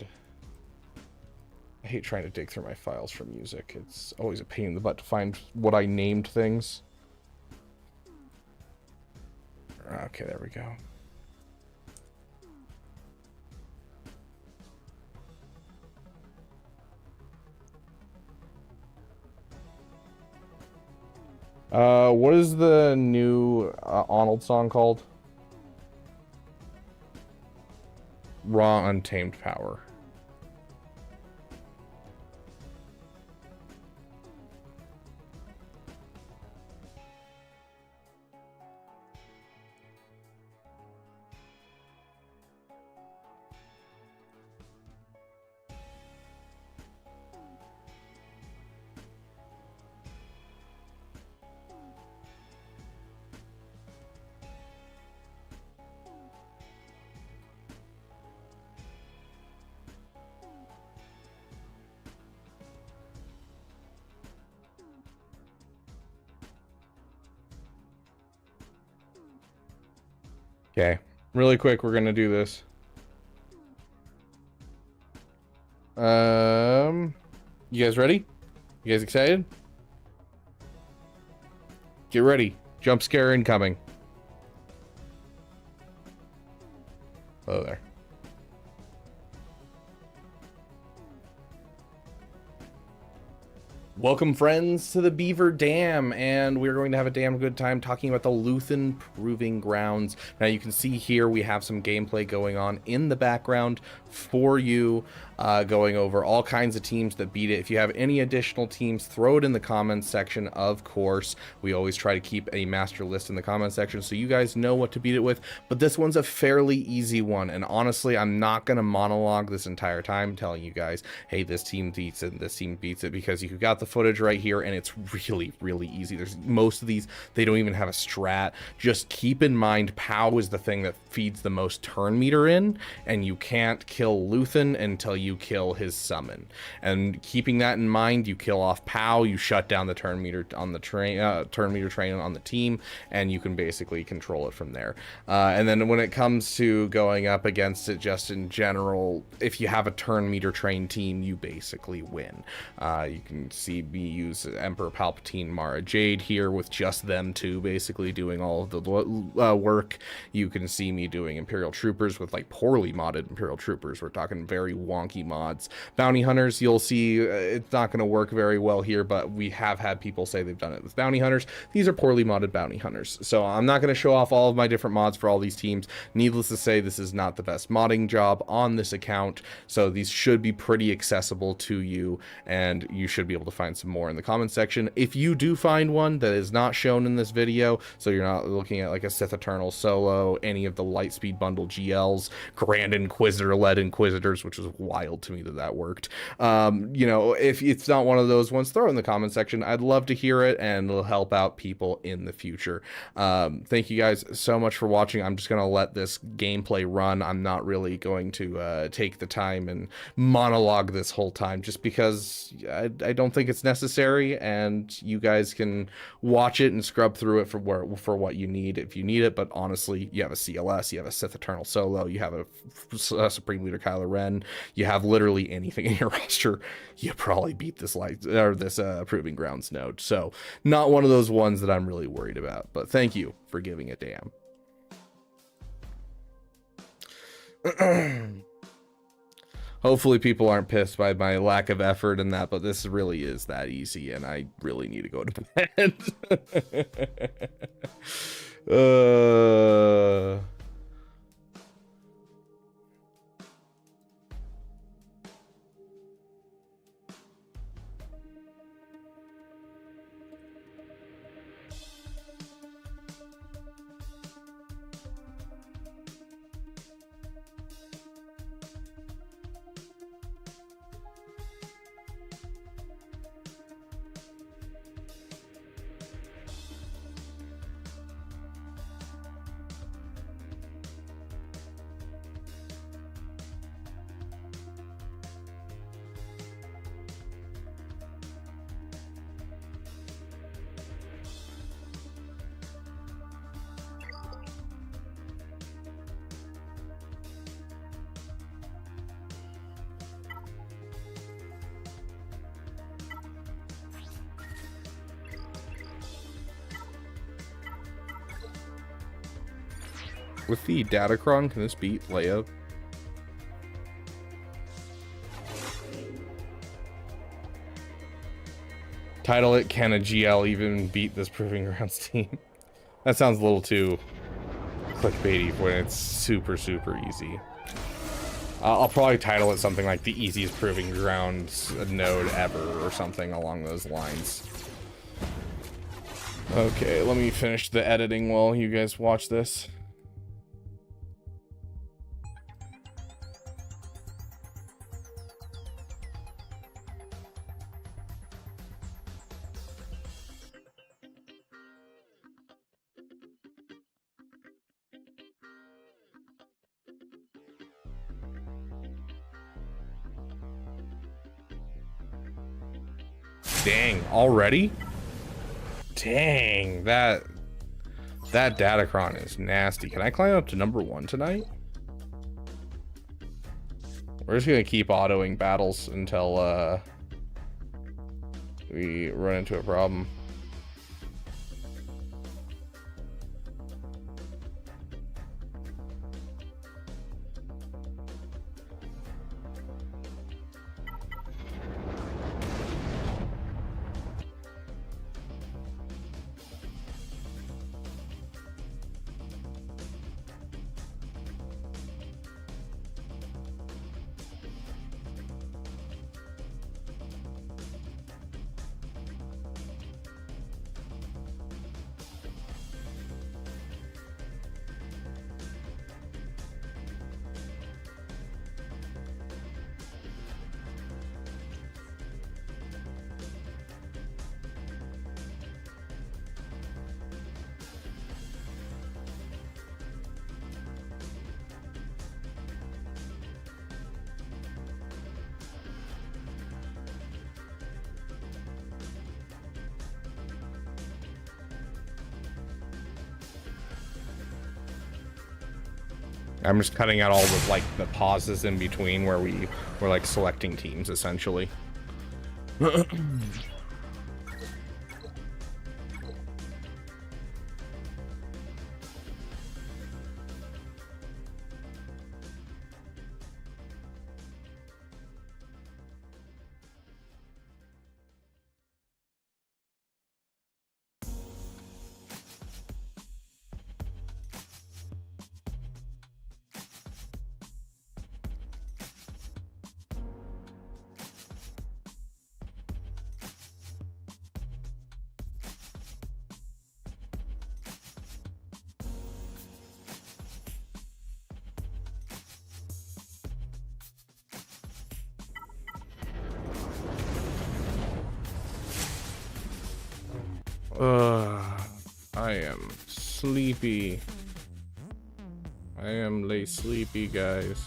hate trying to dig through my files for music. It's always a pain in the butt to find what I named things. Okay, there we go. What is the new Arnold song called? Raw Untamed Power. Okay, really quick, we're gonna do this. You guys ready? You guys excited? Get ready. Jump scare incoming. Hello there. Welcome, friends, to the Beaver Dam, and we're going to have a damn good time talking about the Luthen Proving Grounds. Now, you can see here we have some gameplay going on in the background for you, going over all kinds of teams that beat it. If you have any additional teams, throw it in the comments section, of course. We always try to keep a master list in the comments section so you guys know what to beat it with, but this one's a fairly easy one, and honestly, I'm not going to monologue this entire time telling you guys, hey, this team beats it and this team beats it, because you got the footage right here, and it's really easy. There's most of these, they don't even have a strat. Just keep in mind, POW is the thing that feeds the most turn meter in, and you can't kill Luthen until you kill his summon. And keeping that in mind, you kill off POW, you shut down the turn meter on the train, turn meter train on the team, and you can basically control it from there. And then when it comes to going up against it, just in general, if you have a turn meter train team, you basically win. You can see me use Emperor Palpatine, Mara Jade here with just them two basically doing all of the work. You can see me doing Imperial Troopers with like poorly modded Imperial Troopers. We're talking very wonky mods. Bounty Hunters, you'll see it's not going to work very well here, but we have had people say they've done it with Bounty Hunters. These are poorly modded Bounty Hunters, so I'm not going to show off all of my different mods for all these teams. Needless to say, this is not the best modding job on this account, so these should be pretty accessible to you, and you should be able to find find some more in the comment section. If you do find one that is not shown in this video, so you're not looking at like a Sith Eternal solo, any of the Lightspeed Bundle GLs, Grand Inquisitor led Inquisitors, which was wild to me that worked. You know, if it's not one of those ones, throw it in the comment section. I'd love to hear it, and it'll help out people in the future. Thank you guys so much for watching. I'm just gonna let this gameplay run. I'm not really going to take the time and monologue this whole time, just because I don't think it's necessary, and you guys can watch it and scrub through it for what you need if you need it. But honestly, you have a CLS, you have a Sith Eternal solo, you have a Supreme Leader Kylo Ren, you have literally anything in your roster, you probably beat this Proving Grounds node. So not one of those ones that I'm really worried about, but thank you for giving a damn. Hopefully people aren't pissed by my lack of effort in that, but this really is that easy, and I really need to go to bed. With the Datacron, can this beat Leia? Title it, can a GL even beat this Proving Grounds team? That sounds a little too clickbaity when it's super easy. I'll probably title it something like the easiest Proving Grounds node ever, or something along those lines. Okay, let me finish the editing while you guys watch this. Dang, already? Dang, that Datacron is nasty. Can I climb up to #1 tonight? We're just gonna keep autoing battles until we run into a problem. I'm just cutting out all the like the pauses in between where we're like selecting teams essentially. I am sleepy. I am lay sleepy, guys.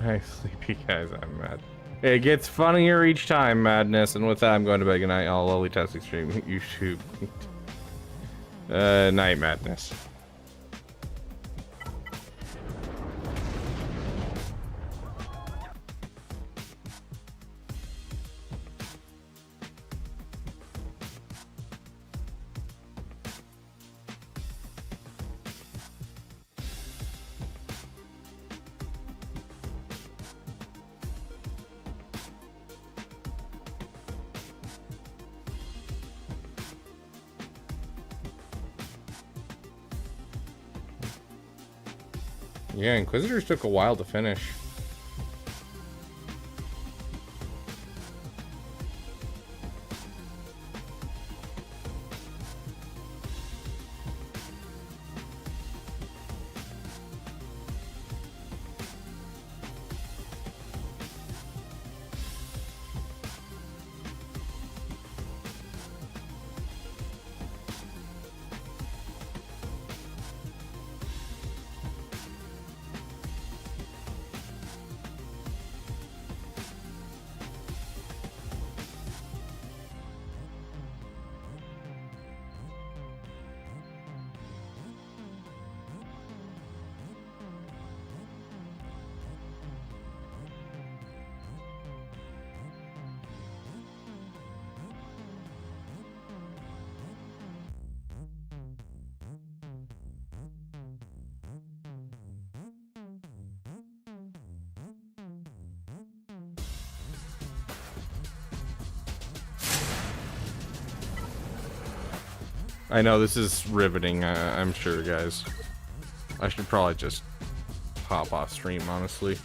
Hi, sleepy guys, I'm mad. It gets funnier each time, Madness, and with that, I'm going to bed. Good night, all lovely testing stream, YouTube. Night, Madness. Yeah, Inquisitors took a while to finish. I know this is riveting, I'm sure, guys. I should probably just hop off stream, honestly.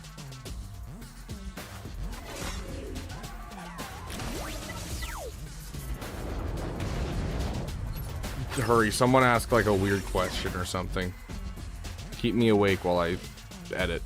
Hurry, someone ask like a weird question or something. Keep me awake while I edit.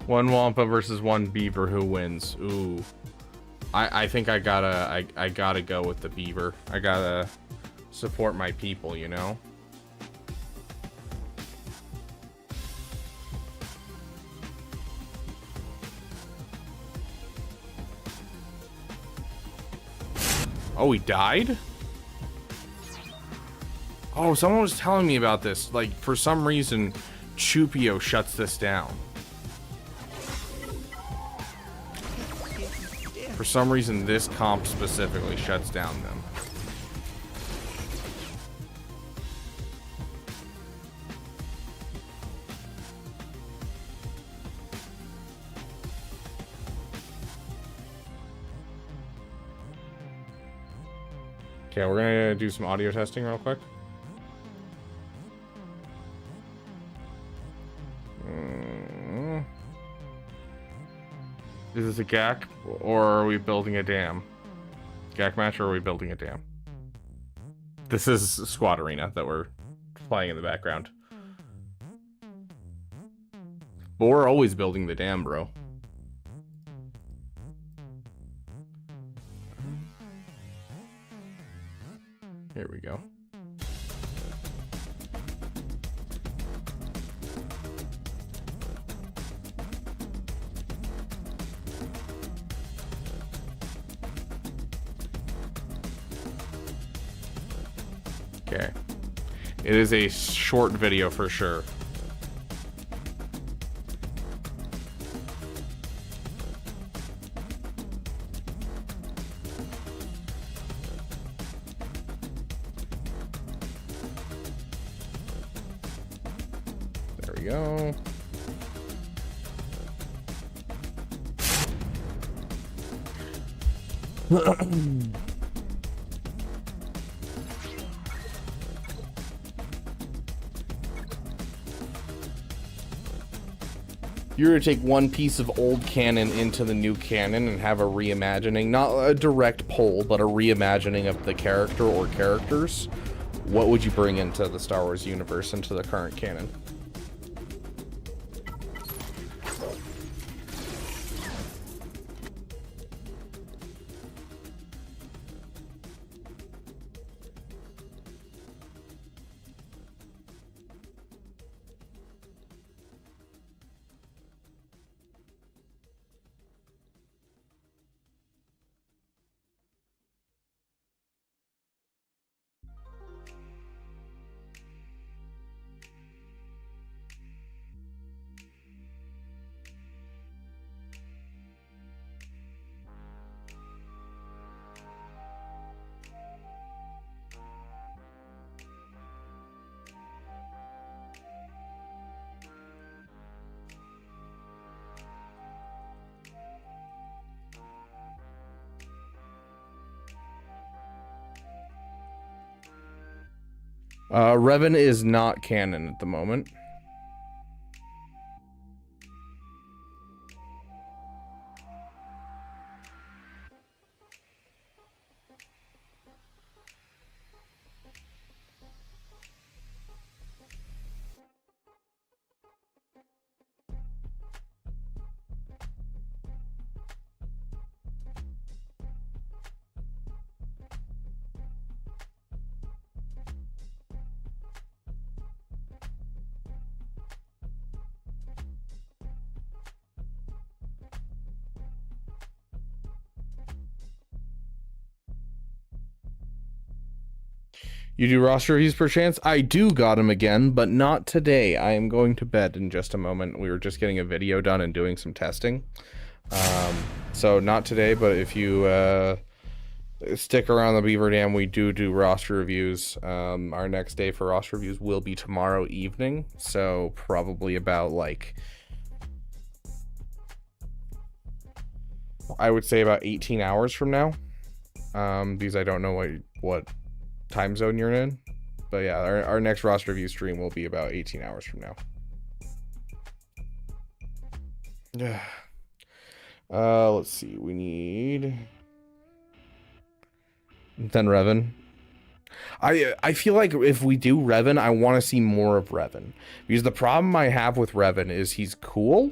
One Wampa versus one Beaver. Who wins? Ooh. I think I gotta go with the Beaver. I gotta support my people, you know? Oh, he died? Oh, someone was telling me about this. Like, for some reason, Chupio shuts this down. For some reason, this comp specifically shuts down them. Okay, we're gonna do some audio testing real quick. Is this a GAC, or are we building a dam? GAC match, or are we building a dam? This is Squad Arena that we're playing in the background. But we're always building the dam, bro. Here we go. Okay. It is a short video for sure. There we go. You're gonna take one piece of old canon into the new canon and have a reimagining, not a direct pull, but a reimagining of the character or characters. What would you bring into the Star Wars universe, into the current canon? Revan is not canon at the moment. You do roster reviews per chance? I do got him again, but not today. I am going to bed in just a moment. We were just getting a video done and doing some testing. So not today, but if you stick around the Beaver Dam, we do roster reviews. Our next day for roster reviews will be tomorrow evening. So probably about like, I would say about 18 hours from now. Because I don't know what time zone you're in, but yeah, our next roster review stream will be about 18 hours from now. Let's see, we need then Revan. I feel like if we do Revan, I want to see more of Revan, because the problem I have with Revan is he's cool,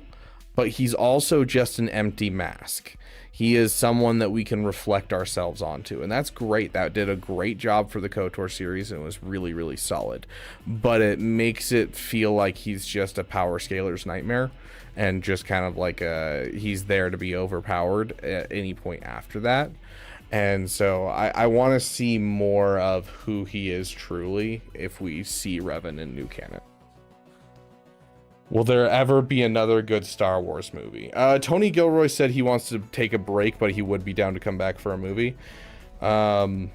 but he's also just an empty mask. He is someone that we can reflect ourselves onto, and that's great. That did a great job for the KOTOR series, and it was really, really solid. But it makes it feel like he's just a power scaler's nightmare, and just kind of like he's there to be overpowered at any point after that. And so I want to see more of who he is truly if we see Revan in new canon. Will there ever be another good Star Wars movie? Tony Gilroy said he wants to take a break, but he would be down to come back for a movie. I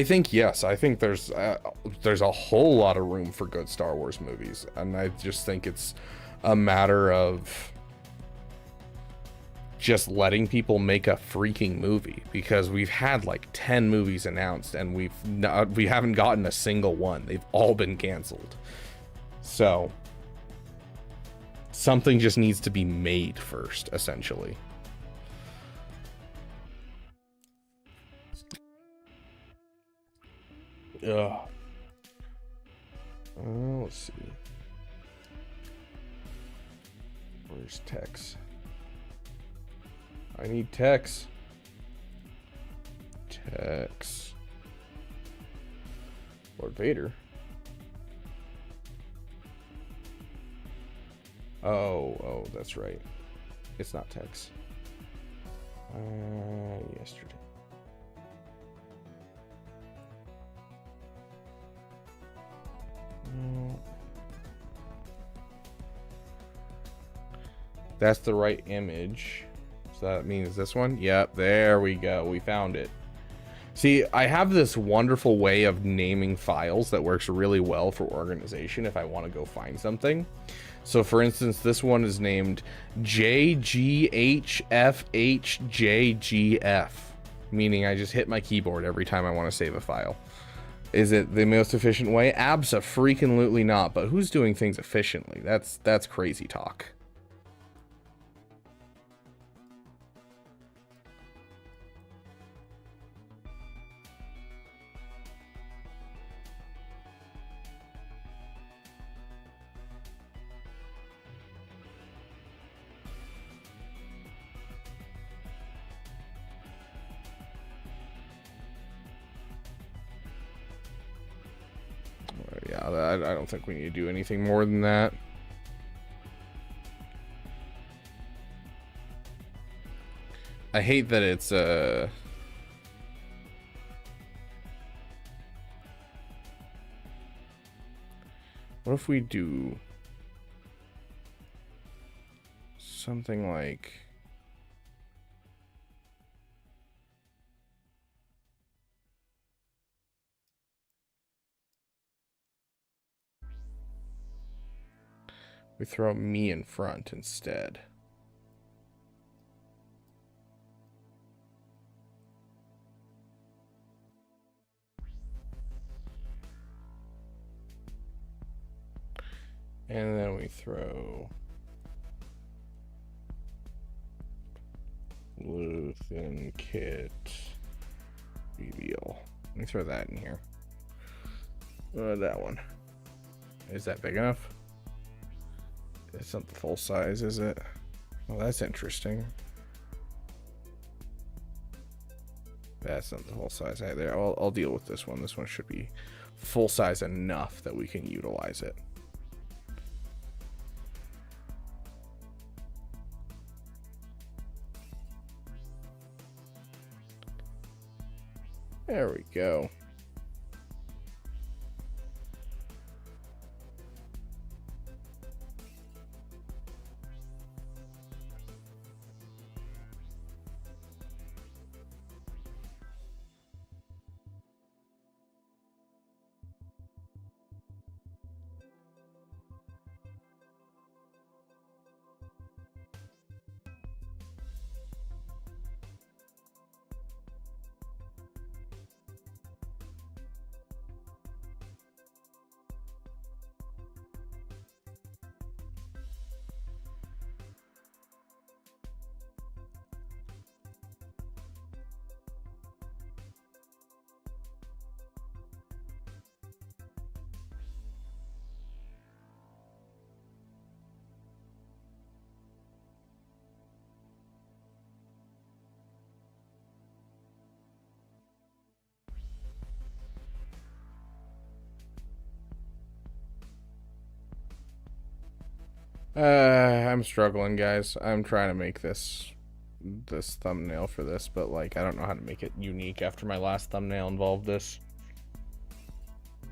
think yes. I think there's a whole lot of room for good Star Wars movies, and I just think it's a matter of just letting people make a freaking movie, because we've had like 10 movies announced and we haven't gotten a single one. They've all been canceled. So something just needs to be made first, essentially. Ugh. Let's see. Where's Tex? I need Tex. Tex. Lord Vader. Oh, that's right. It's not Tex. Yesterday. That's the right image. So that means this one. Yep, there we go. We found it. See, I have this wonderful way of naming files that works really well for organization if I want to go find something. So for instance, this one is named JGHFHJGF, meaning I just hit my keyboard every time I want to save a file. Is it the most efficient way? Abso-freaking-lutely not, but who's doing things efficiently? That's crazy talk. Yeah, I don't think we need to do anything more than that. I hate that it's what if we do something like we throw me in front instead. And then we throw Luthen, Kit, BBL. Let me throw that in here. That one. Is that big enough? It's not the full size, is it? Well, that's interesting. That's not the full size either. I'll deal with this one. This one should be full size enough that we can utilize it. There we go. I'm struggling, guys. I'm trying to make this thumbnail for this, but like I don't know how to make it unique after my last thumbnail involved this.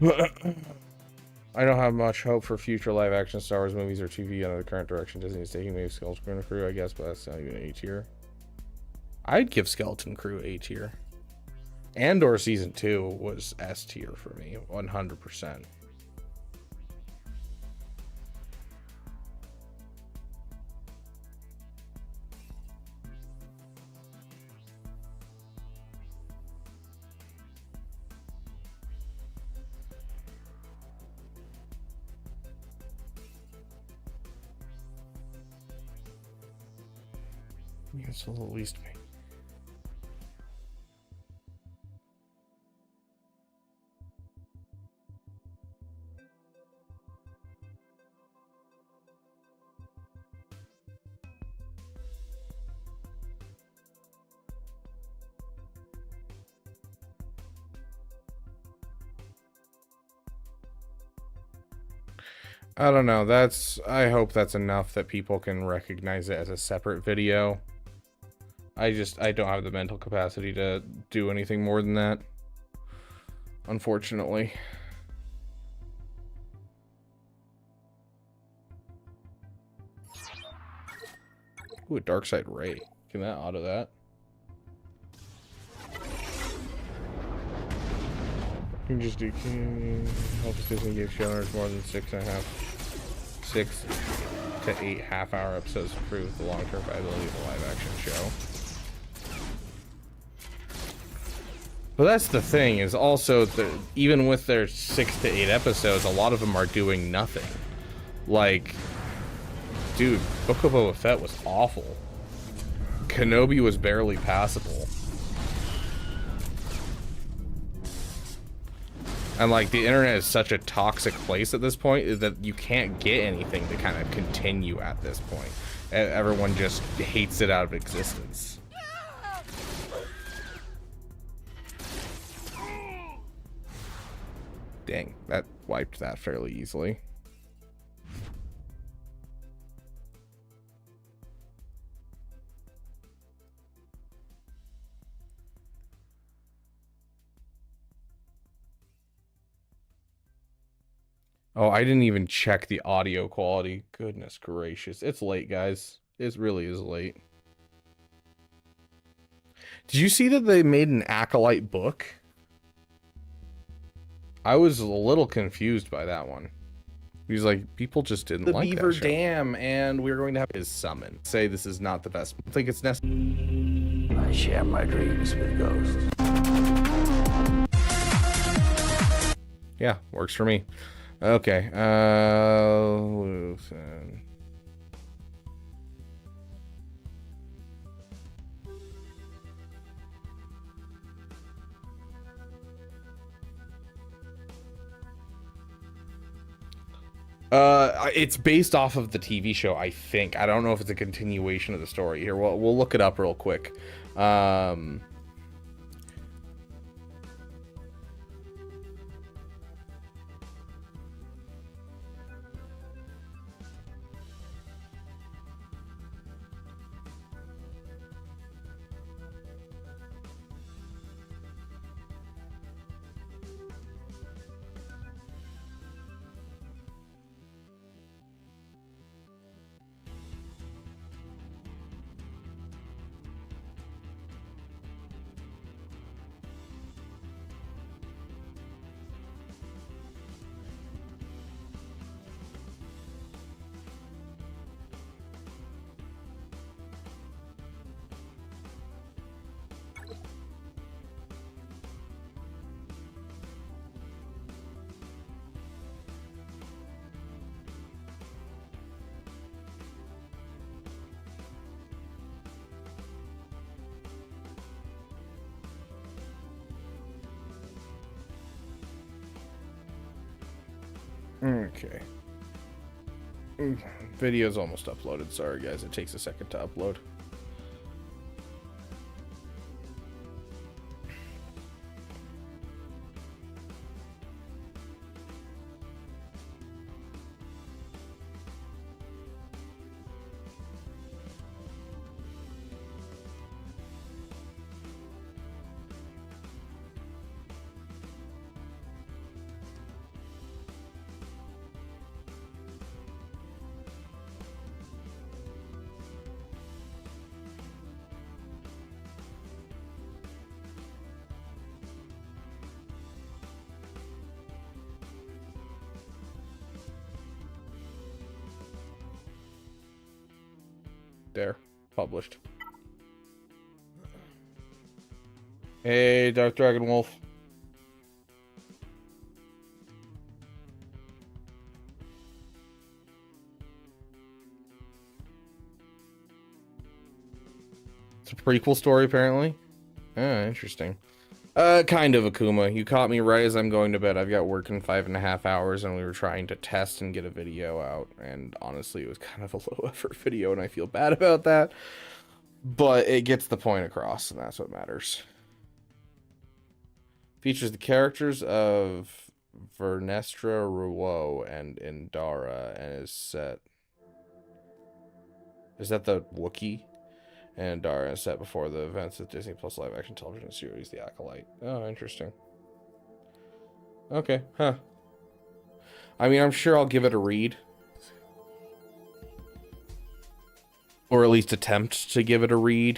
I don't have much hope for future live action Star Wars movies or TV under the current direction Disney is taking. Maybe Skeleton Crew, I guess, but that's not even A tier. I'd give Skeleton Crew A tier. Andor season 2 was S tier for me, 100%. This will at least be. I don't know. I hope that's enough that people can recognize it as a separate video. I don't have the mental capacity to do anything more than that, unfortunately. Ooh, a dark side ray. Can that auto that? You can just do help Disney give showrunners more than 6 to 8 half-hour episodes to prove the long-term viability of the live-action show. But that's the thing, is also that even with their 6 to 8 episodes, a lot of them are doing nothing. Like, dude, Book of Boba Fett was awful. Kenobi was barely passable. And like, the internet is such a toxic place at this point that you can't get anything to kind of continue at this point. Everyone just hates it out of existence. Dang, that wiped that fairly easily. Oh, I didn't even check the audio quality. Goodness gracious. It's late, guys. It really is late. Did you see that they made an Acolyte book? I was a little confused by that one. He's like, people just didn't like Beaver Dam, and we're going to have his summon. Say this is not the best. I think it's necessary. I share my dreams with ghosts. Yeah, works for me. Okay, Luthen. It's based off of the TV show, I think. I don't know if it's a continuation of the story. Here, we'll look it up real quick. Okay. Video's almost uploaded. Sorry, guys. It takes a second to upload. published. Hey, Dark Dragon Wolf. It's a prequel story, apparently. Ah, interesting. Kind of, Akuma. You caught me right as I'm going to bed. I've got work in 5.5 hours, and we were trying to test and get a video out. And honestly, it was kind of a low-effort video, and I feel bad about that. But it gets the point across, and that's what matters. Features the characters of Vernestra Rouault and Indara, and is set... Is that the Wookiee? And Indara is set before the events of Disney Plus live-action television series, The Acolyte. Oh, interesting. Okay, huh. I mean, I'm sure I'll give it a read. Or at least attempt to give it a read.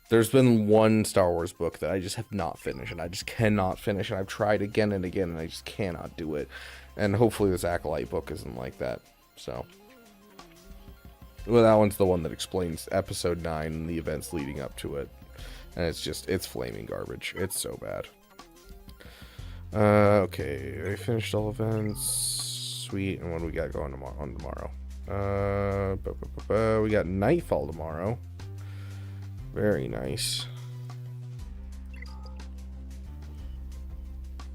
There's been one Star Wars book that I just have not finished, and I just cannot finish, and I've tried again and again, and I just cannot do it. And hopefully this Acolyte book isn't like that, so... Well, that one's the one that explains episode 9 and the events leading up to it. And it's flaming garbage. It's so bad. Okay, I finished all events. Sweet, and what do we got going on tomorrow? We got Nightfall tomorrow. Very nice.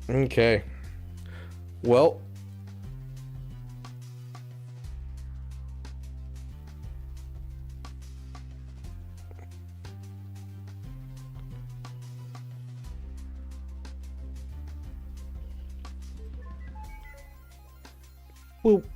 Okay. Well... Whoop.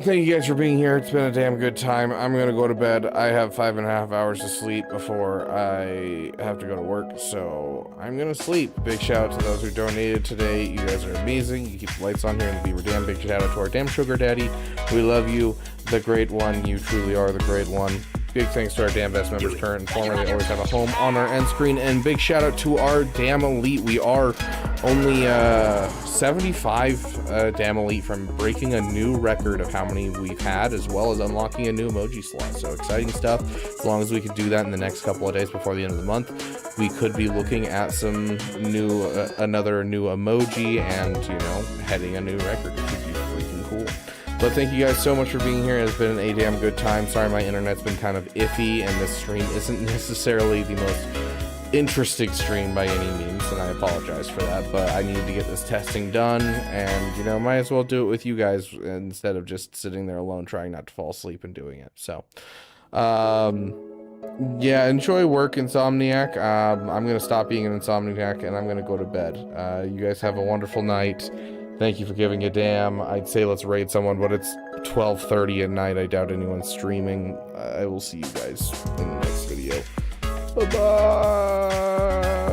Thank you guys for being here. It's been a damn good time. I'm gonna go to bed. I have 5.5 hours to sleep before I have to go to work, so I'm gonna sleep. Big shout out to those who donated today. You guys are amazing. You keep the lights on here in the Beaver Dam. Big shout out to our damn sugar daddy. We love you, the great one. You truly are the great one. Big thanks to our damn best members, current and former. They always have a home on our end screen. And big shout out to our damn elite. We are only 75 damn elite from breaking a new record of how many we've had, as well as unlocking a new emoji slot. So exciting stuff. As long as we can do that in the next couple of days before the end of the month, we could be looking at some new, another new emoji, and, you know, heading a new record. It could be freaking cool. But thank you guys so much for being here. It's been a damn good time. Sorry my internet's been kind of iffy, and this stream isn't necessarily the most interesting stream by any means, and I apologize for that, but I needed to get this testing done, and, you know, might as well do it with you guys instead of just sitting there alone trying not to fall asleep and doing it. So, yeah, enjoy work, Insomniac. I'm going to stop being an Insomniac, and I'm going to go to bed. You guys have a wonderful night. Thank you for giving a damn. I'd say let's raid someone, but it's 12:30 at night. I doubt anyone's streaming. I will see you guys in the next video. Bye-bye.